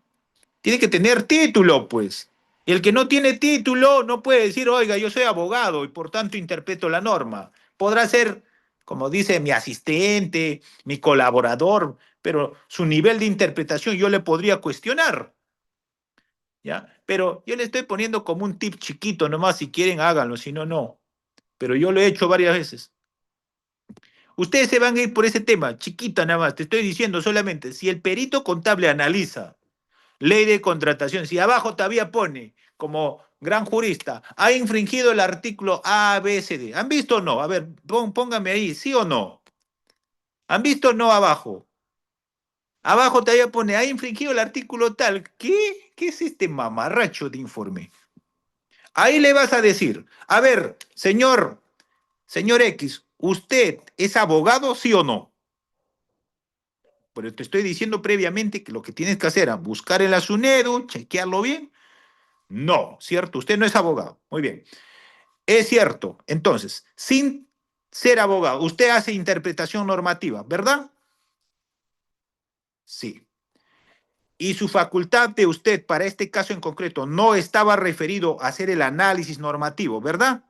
Tiene que tener título, pues. Y el que no tiene título no puede decir, oiga, yo soy abogado y por tanto interpreto la norma. Podrá ser, como dice mi asistente, mi colaborador, pero su nivel de interpretación yo le podría cuestionar, ¿ya? Pero yo le estoy poniendo como un tip chiquito nomás, si quieren háganlo, si no, no. Pero yo lo he hecho varias veces. Ustedes se van a ir por ese tema, chiquita nada más, te estoy diciendo solamente, si el perito contable analiza ley de contratación, si abajo todavía pone como gran jurista, ha infringido el artículo A, B, C, D. ¿Han visto o no? A ver, póngame ahí, ¿sí o no? ¿Han visto o no abajo? Abajo todavía pone, ha infringido el artículo tal. ¿Qué? ¿Qué es este mamarracho de informe? Ahí le vas a decir, a ver, señor X, ¿usted es abogado, sí o no? Pero te estoy diciendo previamente que lo que tienes que hacer es buscar en la SUNEDU, chequearlo bien. No, ¿cierto? Usted no es abogado. Muy bien. Es cierto. Entonces, sin ser abogado, usted hace interpretación normativa, ¿verdad? Sí. Y su facultad de usted para este caso en concreto no estaba referido a hacer el análisis normativo, ¿verdad?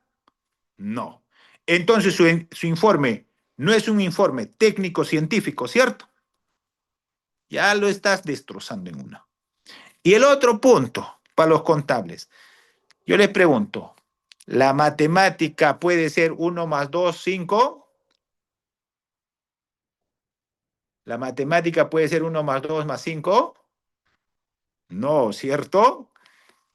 No. Entonces su informe no es un informe técnico científico, ¿cierto? Ya lo estás destrozando en una. Y el otro punto para los contables. Yo les pregunto, ¿la matemática puede ser uno más 2 5? ¿La matemática puede ser uno más 2 más 5? No, ¿cierto?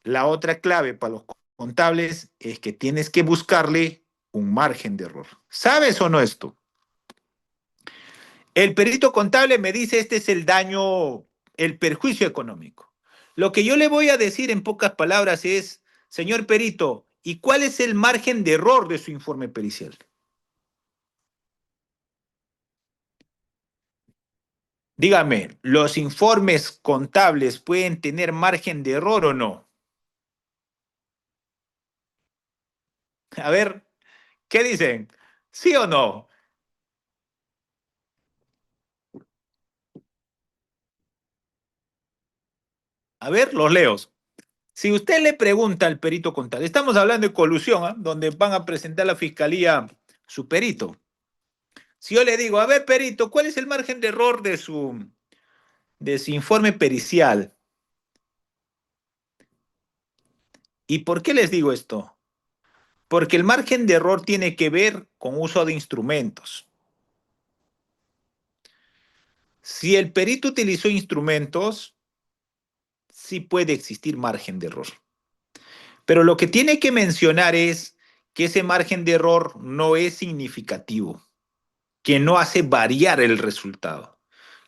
La otra clave para los contables es que tienes que buscarle un margen de error. ¿Sabes o no esto? El perito contable me dice este es el daño, el perjuicio económico. Lo que yo le voy a decir en pocas palabras es, señor perito, ¿y cuál es el margen de error de su informe pericial? Dígame, ¿los informes contables pueden tener margen de error o no? A ver, ¿qué dicen? ¿Sí o no? A ver, los leo. Si usted le pregunta al perito contable, estamos hablando de colusión, ¿ah? Donde van a presentar a la fiscalía su perito. Si yo le digo, a ver, perito, ¿cuál es el margen de error de su informe pericial. ¿Y por qué les digo esto? Porque el margen de error tiene que ver con uso de instrumentos. Si el perito utilizó instrumentos, sí puede existir margen de error. Pero lo que tiene que mencionar es que ese margen de error no es significativo, que no hace variar el resultado.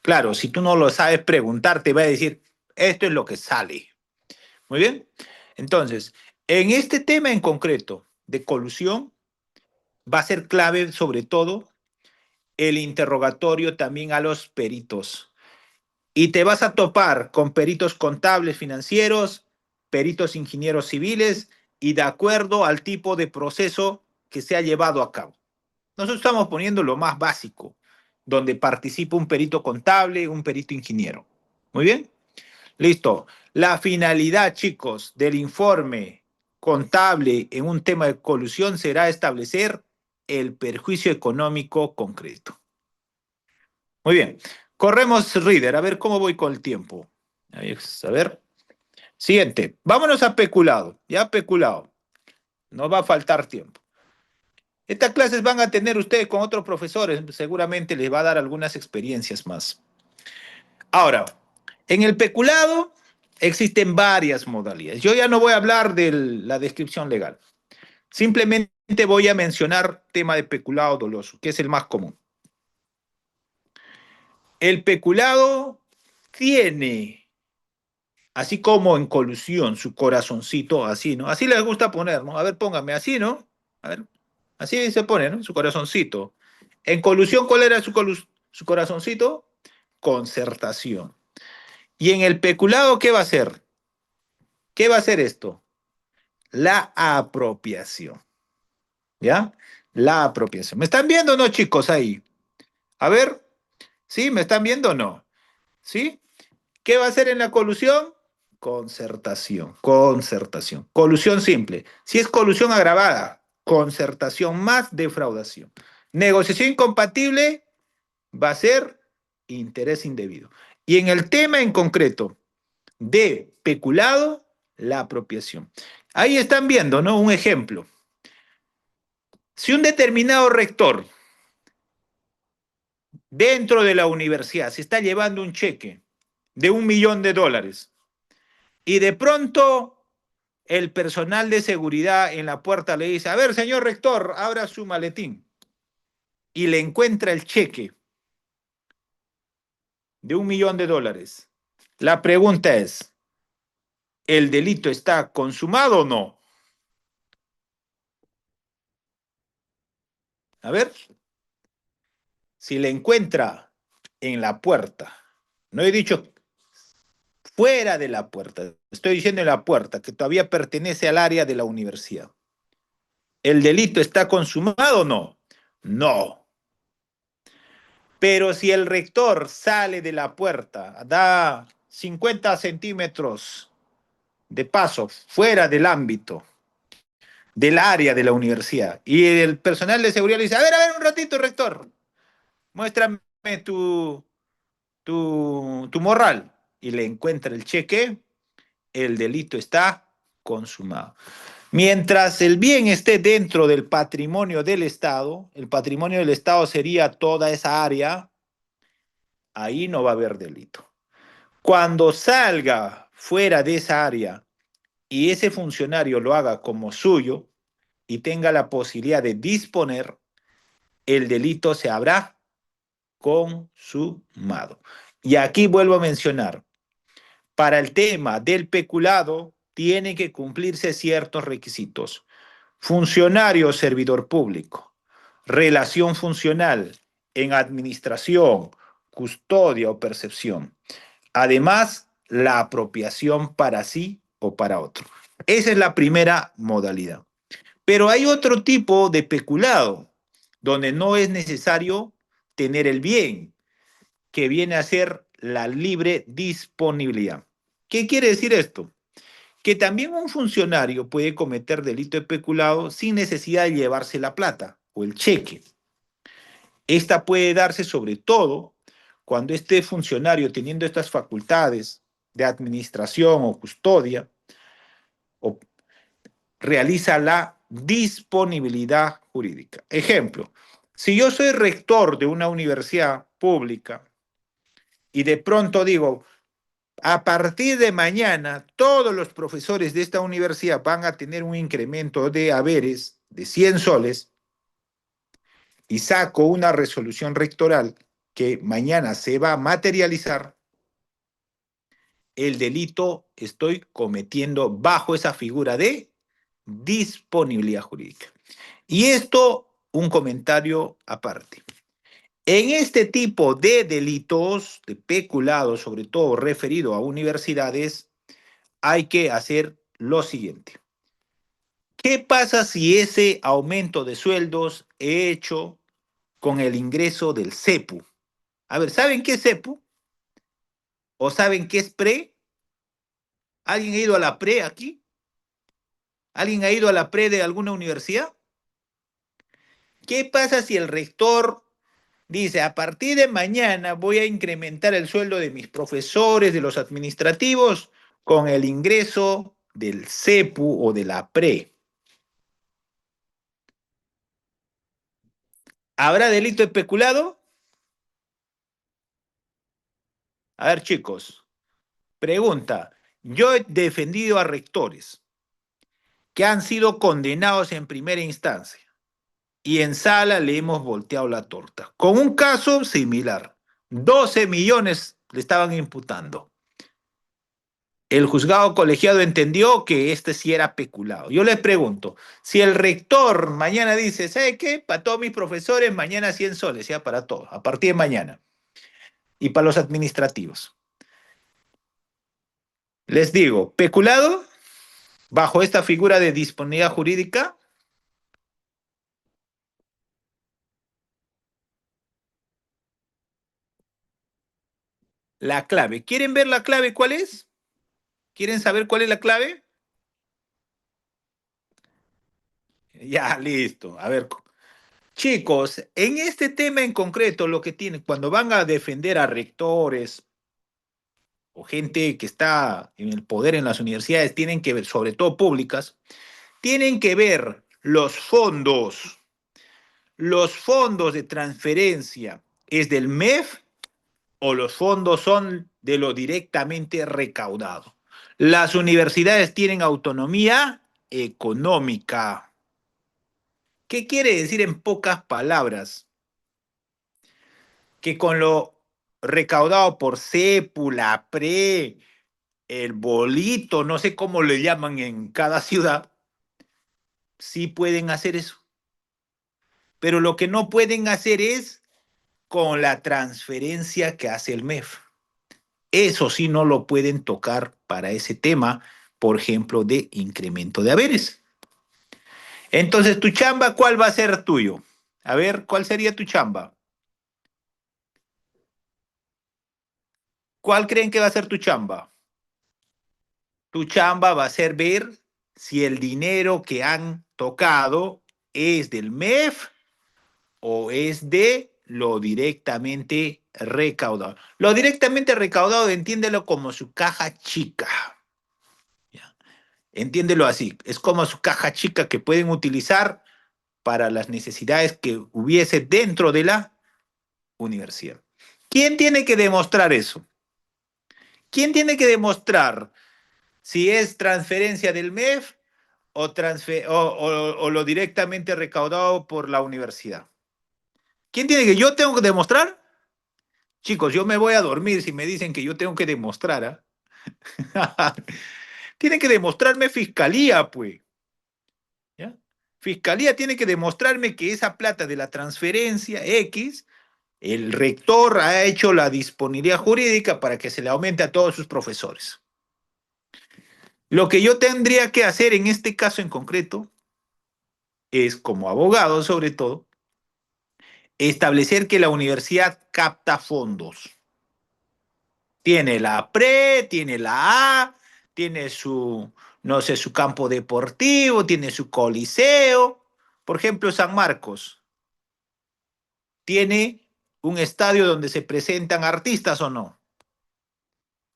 Claro, si tú no lo sabes preguntar, te va a decir, esto es lo que sale. Muy bien. Entonces, en este tema en concreto de colusión, va a ser clave sobre todo el interrogatorio también a los peritos. Y te vas a topar con peritos contables financieros, peritos ingenieros civiles y de acuerdo al tipo de proceso que se ha llevado a cabo. Nosotros estamos poniendo lo más básico, donde participa un perito contable, un perito ingeniero. Muy bien. Listo. La finalidad, chicos, del informe contable en un tema de colusión será establecer el perjuicio económico concreto. Muy bien. Corremos, Reader, a ver cómo voy con el tiempo. A ver. Siguiente. Vámonos a peculado. Ya peculado. No va a faltar tiempo. Estas clases van a tener ustedes con otros profesores. Seguramente les va a dar algunas experiencias más. Ahora, en el peculado existen varias modalidades. Yo ya no voy a hablar de la descripción legal. Simplemente voy a mencionar tema de peculado doloso, que es el más común. El peculado tiene, así como en colusión, su corazoncito así, ¿no? Así les gusta poner, ¿no? A ver, póngame así, ¿no? A ver, así se pone, ¿no? Su corazoncito. En colusión, ¿cuál era su corazoncito? Concertación. Y en el peculado, ¿qué va a hacer? ¿Qué va a hacer esto? La apropiación. ¿Ya? La apropiación. ¿Me están viendo o no, chicos, ahí? A ver, ¿sí? ¿Me están viendo o no? ¿Sí? ¿Qué va a hacer en la colusión? Concertación, concertación. Colusión simple. Si es colusión agravada, concertación más defraudación. Negociación incompatible va a ser interés indebido. Y en el tema en concreto de peculado, la apropiación. Ahí están viendo, ¿no? Un ejemplo. Si un determinado rector dentro de la universidad se está llevando un cheque de $1.000.000 y de pronto el personal de seguridad en la puerta le dice, a ver, señor rector, abra su maletín y le encuentra el cheque de $1.000.000. La pregunta es, ¿el delito está consumado o no? A ver, si le encuentra en la puerta, no he dicho fuera de la puerta, estoy diciendo en la puerta, que todavía pertenece al área de la universidad. ¿El delito está consumado o no? No. Pero si el rector sale de la puerta, da 50 centímetros de paso fuera del ámbito, del área de la universidad, y el personal de seguridad le dice, a ver, un ratito, rector, muéstrame tu morral, y le encuentra el cheque, el delito está consumado. Mientras el bien esté dentro del patrimonio del Estado, el patrimonio del Estado sería toda esa área, ahí no va a haber delito. Cuando salga fuera de esa área y ese funcionario lo haga como suyo y tenga la posibilidad de disponer, el delito se habrá consumado. Y aquí vuelvo a mencionar, para el tema del peculado, tienen que cumplirse ciertos requisitos. Funcionario o servidor público, relación funcional en administración, custodia o percepción. Además, la apropiación para sí o para otro. Esa es la primera modalidad. Pero hay otro tipo de peculado, donde no es necesario tener el bien, que viene a ser la libre disponibilidad. ¿Qué quiere decir esto? Que también un funcionario puede cometer delito de peculado sin necesidad de llevarse la plata o el cheque. Esta puede darse sobre todo cuando este funcionario teniendo estas facultades de administración o custodia, o realiza la disponibilidad jurídica. Ejemplo, si yo soy rector de una universidad pública y de pronto digo, a partir de mañana, todos los profesores de esta universidad van a tener un incremento de haberes de 100 soles y saco una resolución rectoral que mañana se va a materializar, el delito estoy cometiendo bajo esa figura de disponibilidad jurídica. Y esto, un comentario aparte. En este tipo de delitos, de peculado, sobre todo referido a universidades, hay que hacer lo siguiente. ¿Qué pasa si ese aumento de sueldos he hecho con el ingreso del CEPU? A ver, ¿saben qué es CEPU? ¿O saben qué es PRE? ¿Alguien ha ido a la PRE aquí? ¿Alguien ha ido a la PRE de alguna universidad? ¿Qué pasa si el rector dice, a partir de mañana voy a incrementar el sueldo de mis profesores, de los administrativos, con el ingreso del CEPU o de la PRE? ¿Habrá delito de peculado? A ver, chicos, pregunta. Yo he defendido a rectores que han sido condenados en primera instancia y en sala le hemos volteado la torta. Con un caso similar, 12 millones le estaban imputando. El juzgado colegiado entendió que este sí era peculado. Yo les pregunto, si el rector mañana dice, ¿sabe qué? Para todos mis profesores, mañana 100 soles, ya para todos, a partir de mañana. Y para los administrativos. Les digo, peculado, bajo esta figura de disponibilidad jurídica, la clave. ¿Quieren ver la clave cuál es? ¿Quieren saber cuál es la clave? Ya, listo. A ver, chicos, en este tema en concreto, lo que tienen, cuando van a defender a rectores o gente que está en el poder en las universidades, tienen que ver, sobre todo públicas, tienen que ver los fondos de transferencia, ¿es del MEF o los fondos son de lo directamente recaudado? Las universidades tienen autonomía económica. ¿Qué quiere decir en pocas palabras? Que con lo recaudado por CEPULA, PRE, el bolito, no sé cómo le llaman en cada ciudad, sí pueden hacer eso. Pero lo que no pueden hacer es con la transferencia que hace el MEF. Eso sí no lo pueden tocar para ese tema, por ejemplo, de incremento de haberes. Entonces, tu chamba, ¿cuál va a ser tuyo? A ver, ¿cuál sería tu chamba? ¿Cuál creen que va a ser tu chamba? Tu chamba va a ser ver si el dinero que han tocado es del MEF o es de lo directamente recaudado. Lo directamente recaudado, entiéndelo como su caja chica. ¿Ya? Entiéndelo así. Es como su caja chica que pueden utilizar para las necesidades que hubiese dentro de la universidad. ¿Quién tiene que demostrar eso? ¿Quién tiene que demostrar si es transferencia del MEF o lo directamente recaudado por la universidad? ¿Quién tiene que? ¿Yo tengo que demostrar? Chicos, yo me voy a dormir si me dicen que yo tengo que demostrar, ¿ah? Tienen que demostrarme fiscalía, pues. ¿Ya? Fiscalía tiene que demostrarme que esa plata de la transferencia X, el rector ha hecho la disponibilidad jurídica para que se le aumente a todos sus profesores. Lo que yo tendría que hacer en este caso en concreto es, como abogado sobre todo, establecer que la universidad capta fondos. Tiene la PRE, tiene la A, tiene su, no sé, su campo deportivo, tiene su coliseo. Por ejemplo, San Marcos tiene un estadio donde se presentan artistas o no.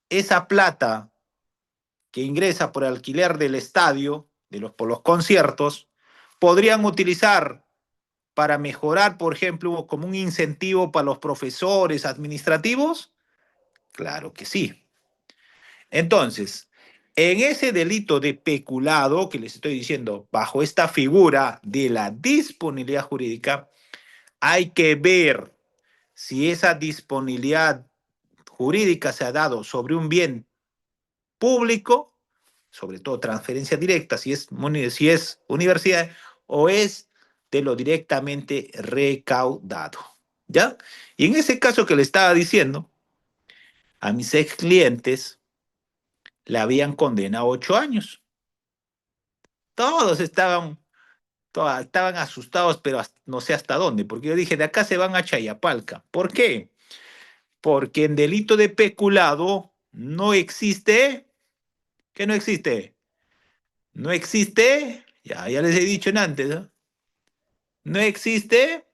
Esa plata que ingresa por alquiler del estadio, por los conciertos, podrían utilizar para mejorar, por ejemplo, como un incentivo para los profesores administrativos? Claro que sí. Entonces, en ese delito de peculado que les estoy diciendo, bajo esta figura de la disponibilidad jurídica, hay que ver si esa disponibilidad jurídica se ha dado sobre un bien público, sobre todo transferencia directa, si es universidad, o es de lo directamente recaudado. ¿Ya? Y en ese caso que le estaba diciendo, a mis ex clientes le habían condenado 8 años. Todos estaban asustados, pero no sé hasta dónde, porque yo dije, de acá se van a Chayapalca. ¿Por qué? Porque en delito de peculado no existe, ¿qué no existe? No existe, ya les he dicho en antes, ¿no? No existe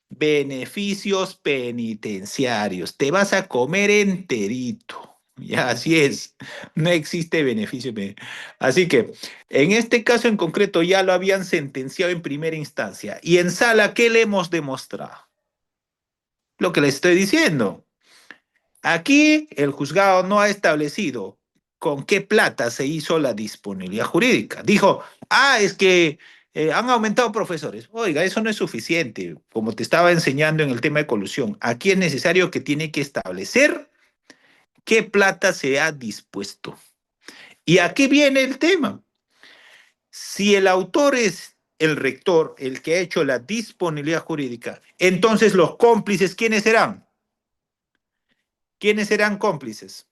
beneficios penitenciarios. Te vas a comer enterito. Ya, así es. No existe beneficio penitenciario. Así que, en este caso en concreto, ya lo habían sentenciado en primera instancia. Y en sala, ¿qué le hemos demostrado? Lo que les estoy diciendo. Aquí el juzgado no ha establecido con qué plata se hizo la disponibilidad jurídica. Dijo, es que han aumentado profesores. Oiga, eso no es suficiente. Como te estaba enseñando en el tema de colusión, aquí es necesario que tiene que establecer qué plata se ha dispuesto. Y aquí viene el tema. Si el autor es el rector, el que ha hecho la disponibilidad jurídica, entonces los cómplices, ¿quiénes serán? ¿Quiénes serán cómplices?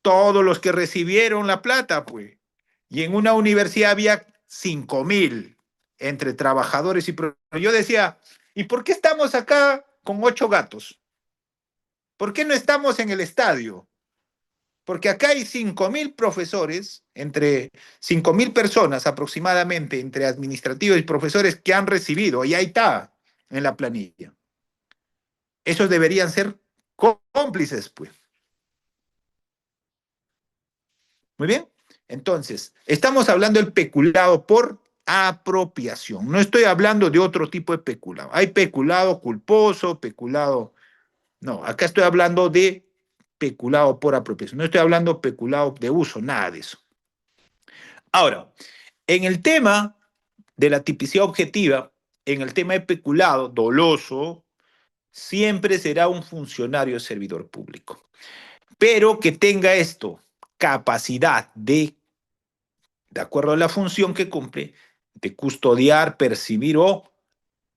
Todos los que recibieron la plata, pues. Y en una universidad había 5.000 entre trabajadores y... Yo decía, ¿y por qué estamos acá con 8 gatos? ¿Por qué no estamos en el estadio? Porque acá hay 5.000 profesores, entre 5.000 personas aproximadamente, entre administrativos y profesores que han recibido, y ahí está, en la planilla. Esos deberían ser cómplices, pues. Muy bien. Entonces, estamos hablando del peculado por apropiación. No estoy hablando de otro tipo de peculado. Hay peculado culposo, peculado... No, acá estoy hablando de peculado por apropiación. No estoy hablando de peculado de uso, nada de eso. Ahora, en el tema de la tipicidad objetiva, en el tema de peculado doloso, siempre será un funcionario servidor público. Pero que tenga esto, capacidad de acuerdo a la función que cumple, de custodiar, percibir o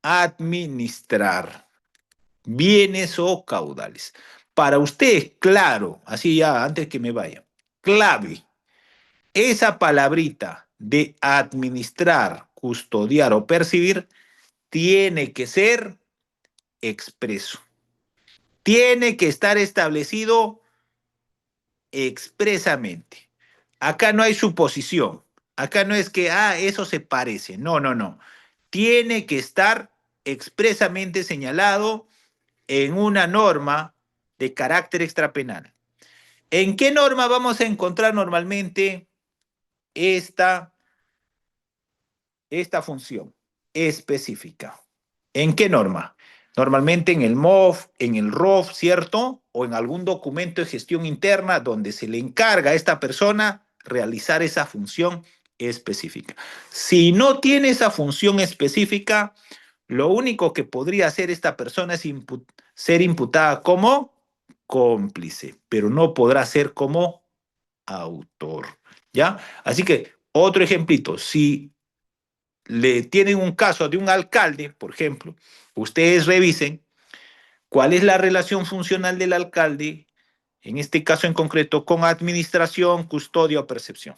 administrar bienes o caudales. Para usted, claro, así ya antes que me vaya, clave, esa palabrita de administrar, custodiar o percibir tiene que ser expreso. Tiene que estar establecido expresamente. Acá no hay suposición. Acá no es que, eso se parece. No, no, no. Tiene que estar expresamente señalado en una norma de carácter extrapenal. ¿En qué norma vamos a encontrar normalmente esta, esta función específica? ¿En qué norma? Normalmente en el MOF, en el ROF, ¿cierto? O en algún documento de gestión interna donde se le encarga a esta persona realizar esa función específica. Si no tiene esa función específica, lo único que podría hacer esta persona es ser imputada como cómplice, pero no podrá ser como autor, ¿ya? Así que, otro ejemplito, si le tienen un caso de un alcalde, por ejemplo, ustedes revisen cuál es la relación funcional del alcalde, en este caso en concreto, con administración, custodia o percepción.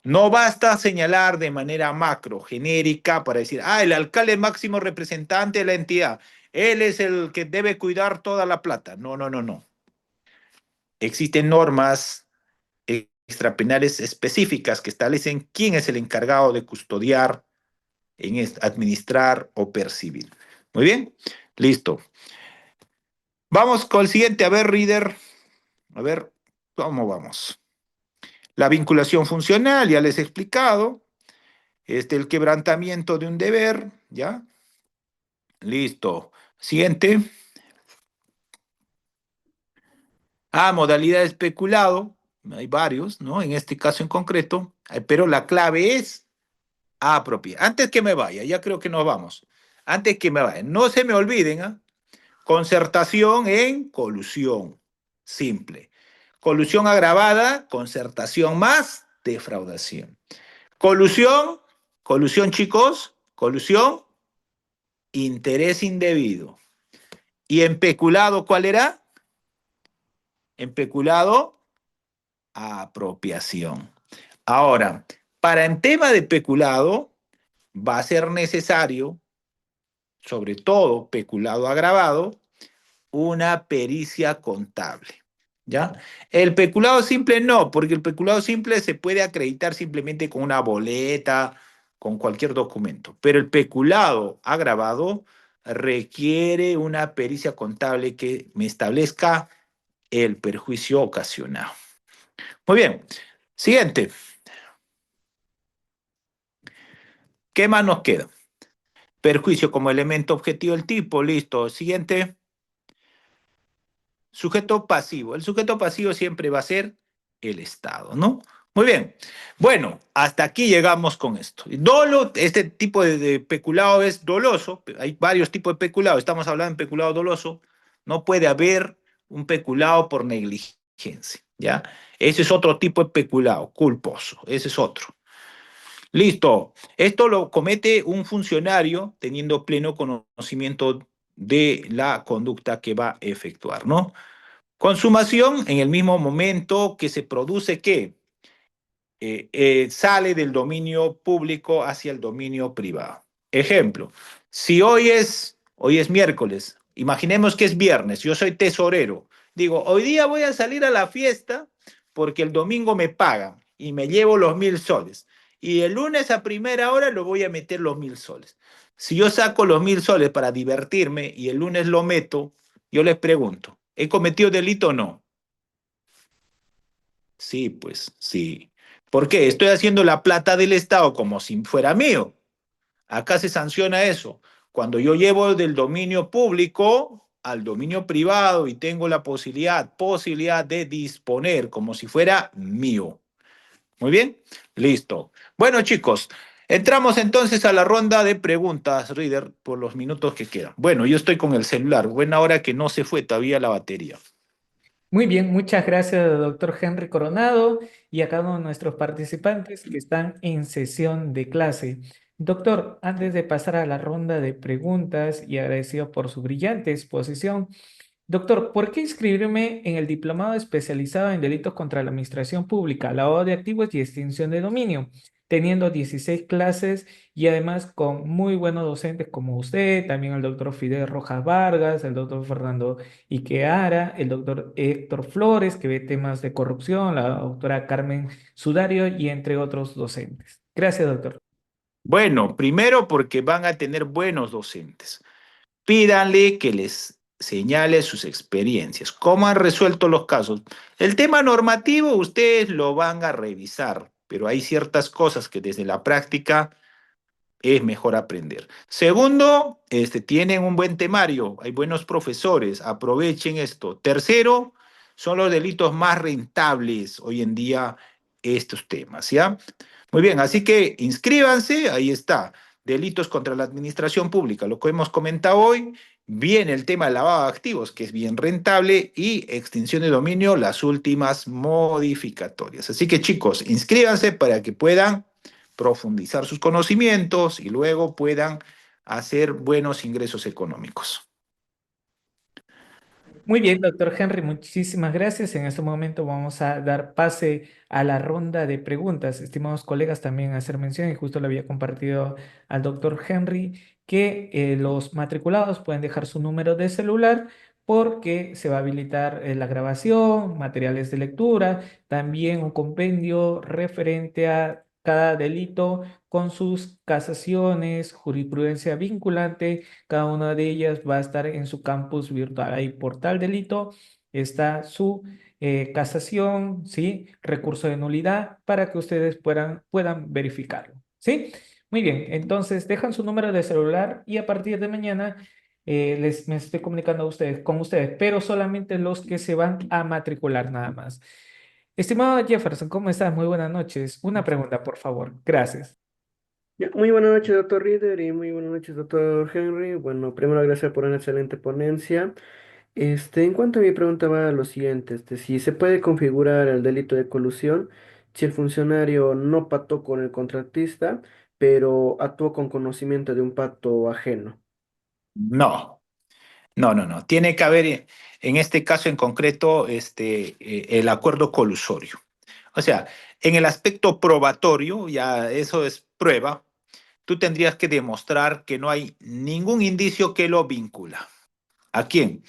No basta señalar de manera macro, genérica, para decir, el alcalde es máximo representante de la entidad, él es el que debe cuidar toda la plata. No, no, no, no. Existen normas extrapenales específicas que establecen quién es el encargado de custodiar, administrar o percibir. Muy bien, listo. Vamos con el siguiente. A ver, Reader. A ver, ¿cómo vamos? La vinculación funcional, ya les he explicado. El quebrantamiento de un deber, ¿ya? Listo. Siguiente. Modalidad de especulado. Hay varios, ¿no? En este caso en concreto. Pero la clave es apropiar. Antes que me vaya, ya creo que nos vamos. Antes que me vaya, no se me olviden, ¿ah? Concertación en colusión. Simple. Colusión agravada, concertación más defraudación. Colusión, chicos, colusión, interés indebido. ¿Y en peculado cuál era? En peculado, apropiación. Ahora, para en tema de peculado, va a ser necesario, sobre todo peculado agravado, una pericia contable. ¿Ya? El peculado simple no, porque el peculado simple se puede acreditar simplemente con una boleta, con cualquier documento, pero el peculado agravado requiere una pericia contable que me establezca el perjuicio ocasionado. Muy bien, siguiente. ¿Qué más nos queda? Perjuicio como elemento objetivo del tipo, listo. Siguiente. Sujeto pasivo. El sujeto pasivo siempre va a ser el Estado, ¿no? Muy bien. Bueno, hasta aquí llegamos con esto. Dolo, este tipo de peculado es doloso. Hay varios tipos de peculado. Estamos hablando de peculado doloso. No puede haber un peculado por negligencia, ¿ya? Ese es otro tipo de peculado, culposo. Ese es otro. Listo. Esto lo comete un funcionario teniendo pleno conocimiento de la conducta que va a efectuar, ¿no? Consumación en el mismo momento que se produce que sale del dominio público hacia el dominio privado. Ejemplo, si hoy es miércoles, imaginemos que es viernes, yo soy tesorero, digo, hoy día voy a salir a la fiesta porque el domingo me pagan y me llevo los 1.000 soles. Y el lunes a primera hora lo voy a meter los 1.000 soles. Si yo saco los 1.000 soles para divertirme y el lunes lo meto, yo les pregunto, ¿he cometido delito o no? Sí, pues sí. ¿Por qué? Estoy haciendo la plata del Estado como si fuera mío. Acá se sanciona eso. Cuando yo llevo del dominio público al dominio privado y tengo la posibilidad de disponer como si fuera mío. Muy bien, listo. Bueno, chicos, entramos entonces a la ronda de preguntas, Reader, por los minutos que quedan. Bueno, yo estoy con el celular. Buena hora que no se fue todavía la batería. Muy bien, muchas gracias, doctor Henry Coronado, y a cada uno de nuestros participantes que están en sesión de clase. Doctor, antes de pasar a la ronda de preguntas y agradecido por su brillante exposición, doctor, ¿por qué inscribirme en el diplomado especializado en delitos contra la administración pública, lavado de activos y extinción de dominio, teniendo 16 clases y además con muy buenos docentes como usted, también el doctor Fidel Rojas Vargas, el doctor Fernando Iqueara, el doctor Héctor Flores, que ve temas de corrupción, la doctora Carmen Sudario y entre otros docentes? Gracias, doctor. Bueno, primero porque van a tener buenos docentes. Pídanle que les señale sus experiencias, cómo han resuelto los casos. El tema normativo ustedes lo van a revisar, pero hay ciertas cosas que desde la práctica es mejor aprender. Segundo, tienen un buen temario, hay buenos profesores, aprovechen esto. Tercero, son los delitos más rentables hoy en día estos temas, ¿ya? Muy bien, así que inscríbanse, ahí está. Delitos contra la administración pública, lo que hemos comentado hoy. Viene el tema de lavado de activos, que es bien rentable, y extinción de dominio, las últimas modificatorias. Así que chicos, inscríbanse para que puedan profundizar sus conocimientos y luego puedan hacer buenos ingresos económicos. Muy bien, doctor Henry, muchísimas gracias. En este momento vamos a dar pase a la ronda de preguntas. Estimados colegas, también hacer mención, y justo le había compartido al doctor Henry, que los matriculados pueden dejar su número de celular porque se va a habilitar la grabación, materiales de lectura, también un compendio referente a cada delito con sus casaciones, jurisprudencia vinculante. Cada una de ellas va a estar en su campus virtual. Ahí por tal delito está su casación, ¿sí? Recurso de nulidad para que ustedes puedan verificarlo, ¿sí? Muy bien, entonces dejan su número de celular y a partir de mañana me estoy comunicando a ustedes, con ustedes, pero solamente los que se van a matricular nada más. Estimado Jefferson, ¿cómo estás? Muy buenas noches. Una pregunta, por favor. Gracias. Ya, muy buenas noches, doctor Reader, y muy buenas noches, doctor Henry. Bueno, primero gracias por una excelente ponencia. En cuanto a mi pregunta va a lo siguiente, si se puede configurar el delito de colusión si el funcionario no pactó con el contratista, pero actuó con conocimiento de un pacto ajeno. No, no, no, no. Tiene que haber, en este caso en concreto, el acuerdo colusorio. O sea, en el aspecto probatorio, ya eso es prueba, tú tendrías que demostrar que no hay ningún indicio que lo vincula. ¿A quién?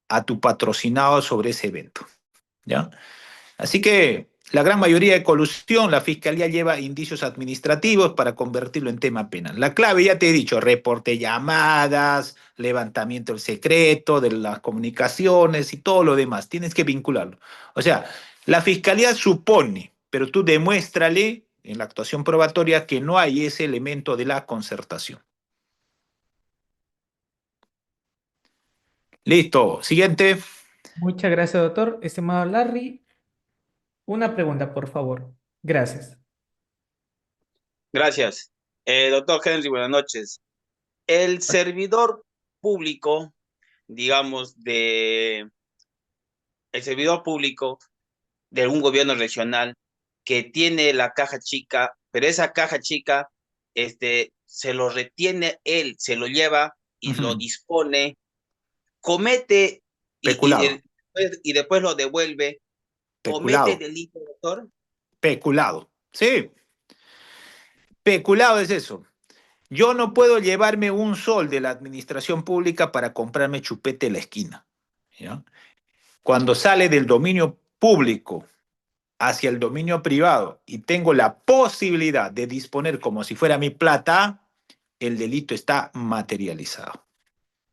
A tu patrocinado sobre ese evento, ¿ya? Así que la gran mayoría de colusión, la fiscalía lleva indicios administrativos para convertirlo en tema penal. La clave, ya te he dicho, reporte de llamadas, levantamiento del secreto, de las comunicaciones y todo lo demás. Tienes que vincularlo. O sea, la fiscalía supone, pero tú demuéstrale en la actuación probatoria que no hay ese elemento de la concertación. Listo. Siguiente. Muchas gracias, doctor. Estimado Larry, una pregunta, por favor. Gracias. Gracias. Doctor Henry, buenas noches. El servidor público, digamos, el servidor público de algún gobierno regional que tiene la caja chica, pero esa caja chica, se lo retiene él, se lo lleva y lo Ujú. dispone, comete Peculado. y después lo devuelve, comete Peculado. delito, doctor. Peculado. Sí. Peculado es eso. Yo no puedo llevarme un sol de la administración pública para comprarme chupete en la esquina, ¿ya? Cuando sale del dominio público hacia el dominio privado y tengo la posibilidad de disponer como si fuera mi plata, el delito está materializado.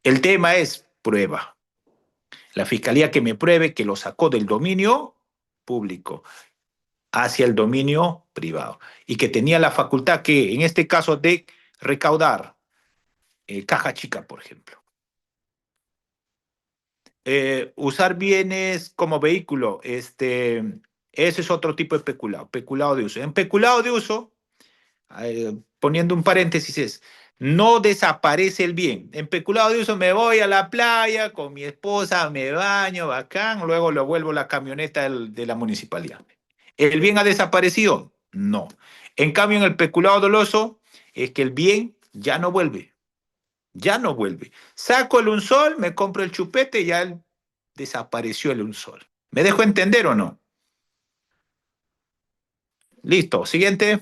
El tema es prueba. La fiscalía que me pruebe que lo sacó del dominio público hacia el dominio privado y que tenía la facultad que, en este caso, de recaudar caja chica, por ejemplo. Usar bienes como vehículo, ese es otro tipo de peculado, peculado de uso. En peculado de uso, poniendo un paréntesis, es no desaparece el bien. En peculado de uso me voy a la playa con mi esposa, me baño, bacán, luego lo vuelvo a la camioneta de la municipalidad. ¿El bien ha desaparecido? No. En cambio, en el peculado doloso, es que el bien ya no vuelve. Ya no vuelve. Saco el unsol, me compro el chupete y ya desapareció el unsol. ¿Me dejo entender o no? Listo. Siguiente.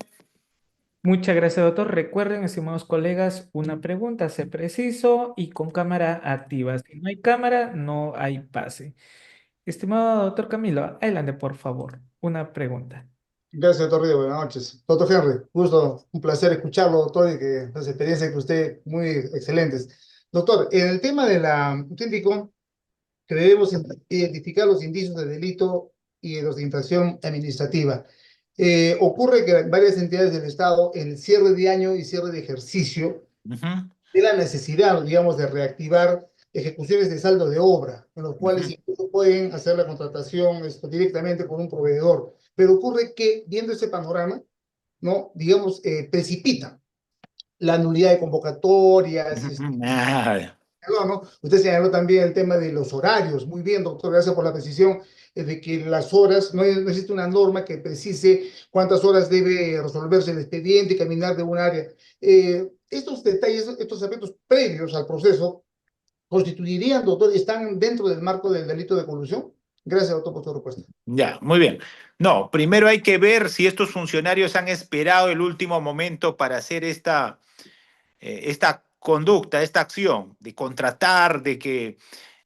Muchas gracias, doctor. Recuerden, estimados colegas, una pregunta, ser preciso y con cámara activa. Si no hay cámara, no hay pase. Estimado doctor Camilo, adelante, por favor. Una pregunta. Gracias, doctor Río. Buenas noches. Doctor Henry, gusto, un placer escucharlo, doctor, y que las experiencias que usted muy excelentes. Doctor, en el tema de la auténtico, que debemos identificar los indicios de delito y de los de infracción administrativa. Ocurre que varias entidades del Estado, en el cierre de año y cierre de ejercicio, Ujú, de la necesidad, digamos, de reactivar ejecuciones de saldo de obra, en los cuales ujú, incluso pueden hacer la contratación directamente con un proveedor. Pero ocurre que, viendo ese panorama, ¿no? Digamos, precipita la nulidad de convocatorias. ujú. Ah, ¿No? Usted señaló también el tema de los horarios. Muy bien, doctor, gracias por la precisión de que las horas, no existe una norma que precise cuántas horas debe resolverse el expediente y caminar de un área. Estos detalles, estos aspectos previos al proceso, constituirían, doctor, están dentro del marco del delito de colusión. Gracias, doctor, por su respuesta. ya, muy bien. No, primero hay que ver si estos funcionarios han esperado el último momento para hacer esta conducta, esta acción de contratar, de que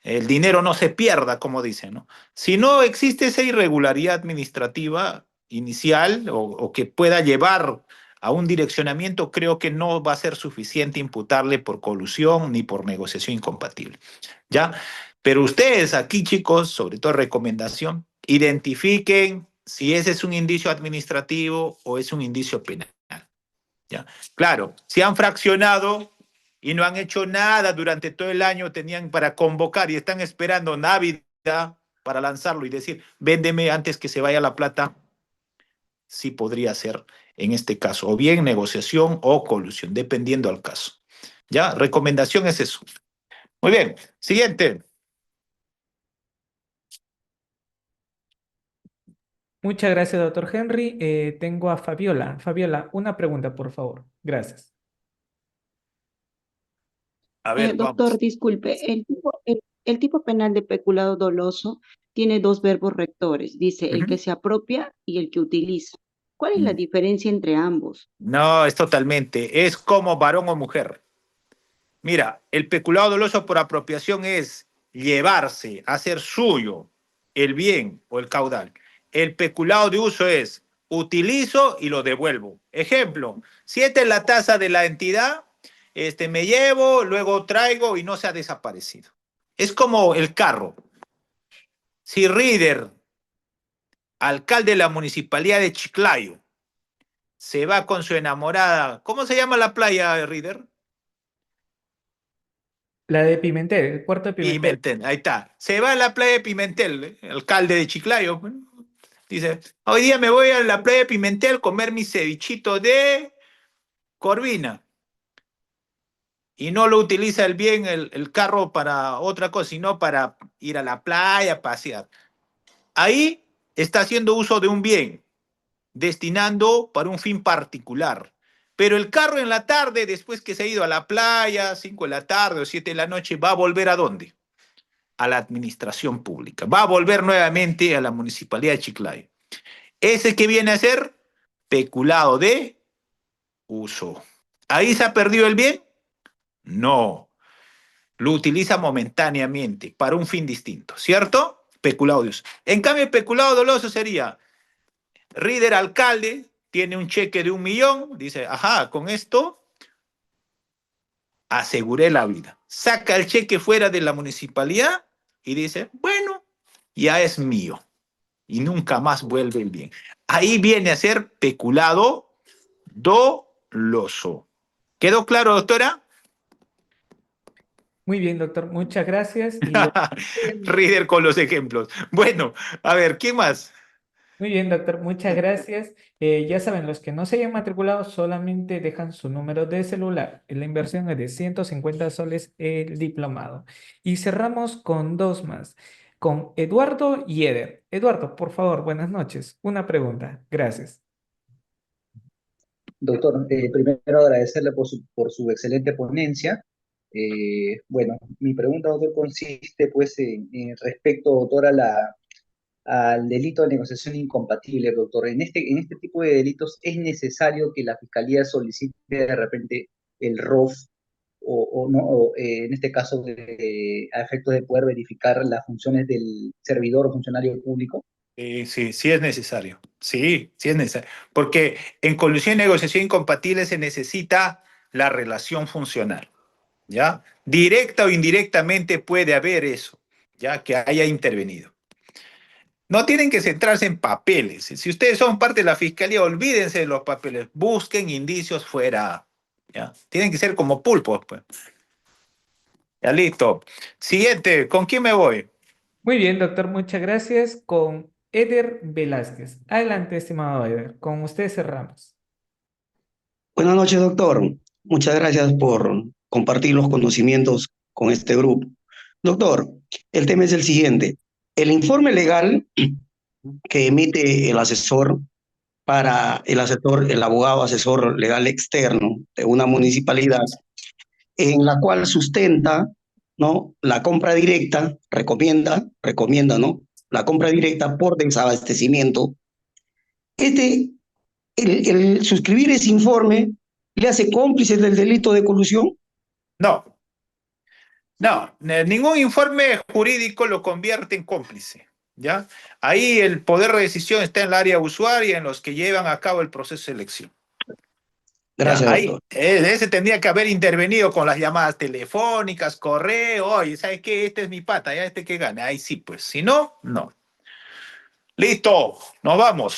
el dinero no se pierda, como dicen, ¿no? Si no existe esa irregularidad administrativa, inicial o que pueda llevar a un direccionamiento, creo que no va a ser suficiente imputarle por colusión ni por negociación incompatible. ¿Ya? Pero ustedes aquí, chicos, sobre todo recomendación, identifiquen si ese es un indicio administrativo o es un indicio penal. ¿Ya? Claro, si han fraccionado y no han hecho nada durante todo el año, tenían para convocar y están esperando Navidad para lanzarlo y decir, véndeme antes que se vaya la plata, sí podría ser en este caso, o bien negociación o colusión, dependiendo al caso. ¿Ya? Recomendación es eso. Muy bien, siguiente. Muchas gracias, doctor Henry. Tengo a Fabiola. Fabiola, una pregunta, por favor. Gracias. A ver, Doctor, vamos. disculpe, el tipo penal de peculado doloso tiene dos verbos rectores, dice el que se apropia y el que utiliza. ¿Cuál es la diferencia entre ambos? No, es totalmente. Es como varón o mujer. Mira, el peculado doloso por apropiación es llevarse, hacer suyo el bien o el caudal. El peculado de uso es utilizo y lo devuelvo. Ejemplo, si esta es la tasa de la entidad, me llevo, luego traigo y no se ha desaparecido. Es como el carro. Si Rieder, alcalde de la municipalidad de Chiclayo, se va con su enamorada, ¿cómo se llama la playa, Rieder? La de Pimentel, el puerto de Pimentel. Pimentel, ahí está. Se va a la playa de Pimentel, alcalde de Chiclayo. Dice, hoy día me voy a la playa de Pimentel a comer mi cevichito de corvina. Y no lo utiliza el bien el carro para otra cosa, sino para ir a la playa, pasear. Ahí está haciendo uso de un bien, destinando para un fin particular. Pero el carro en la tarde, después que se ha ido a la playa, 5 de la tarde o 7 de la noche, ¿va a volver a dónde? A la administración pública. Va a volver nuevamente a la municipalidad de Chiclayo. ¿Ese que viene a ser? Peculado de uso. ¿Ahí se ha perdido el bien? No. Lo utiliza momentáneamente para un fin distinto, ¿cierto? Peculado de uso. En cambio, el peculado doloso sería, Rieder alcalde tiene un cheque de 1 millón, dice, ajá, con esto aseguré la vida. Saca el cheque fuera de la municipalidad y dice, bueno, ya es mío. Y nunca más vuelve el bien. Ahí viene a ser peculado doloso. ¿Quedó claro, doctora? Muy bien, doctor. Muchas gracias. Reader con los ejemplos. Bueno, a ver, ¿qué más? Muy bien, doctor. Muchas gracias. Ya saben, los que no se hayan matriculado solamente dejan su número de celular. La inversión es de 150 soles el diplomado. Y cerramos con dos más, con Eduardo y Eder. Eduardo, por favor, buenas noches. Una pregunta. Gracias. Doctor, primero agradecerle por su excelente ponencia. Bueno, mi pregunta, doctor, consiste pues en respecto, doctor, al delito de negociación incompatible, doctor. En este tipo de delitos es necesario que la Fiscalía solicite de repente el ROF o no, en este caso a efectos de poder verificar las funciones del servidor o funcionario público. Sí, sí es necesario. Sí, sí es necesario. Porque en colusión y negociación incompatible se necesita la relación funcional, ¿ya? Directa o indirectamente puede haber eso, ya que haya intervenido. No tienen que centrarse en papeles. Si ustedes son parte de la fiscalía, olvídense de los papeles. Busquen indicios fuera, ¿ya? Tienen que ser como pulpos, pues. Ya listo. Siguiente, ¿con quién me voy? Muy bien, doctor. Muchas gracias. Con Eder Velázquez. Adelante, estimado Eder. Con usted cerramos. Buenas noches, doctor. Muchas gracias por compartir los conocimientos con este grupo. Doctor, el tema es el siguiente. El informe legal que emite el asesor el abogado asesor legal externo de una municipalidad, en la cual sustenta, ¿no?, la compra directa, recomienda, ¿no?, la compra directa por desabastecimiento. El suscribir ese informe le hace cómplice del delito de colusión. No, ningún informe jurídico lo convierte en cómplice. ¿ya? Ahí el poder de decisión está en el área usuaria, en los que llevan a cabo el proceso de elección. Gracias, Ahí, doctor. ese tendría que haber intervenido con las llamadas telefónicas, correo, oye, ¿sabes qué? Este es mi pata, ya este que gane. Ahí sí, pues. Si no, no. Listo, nos vamos.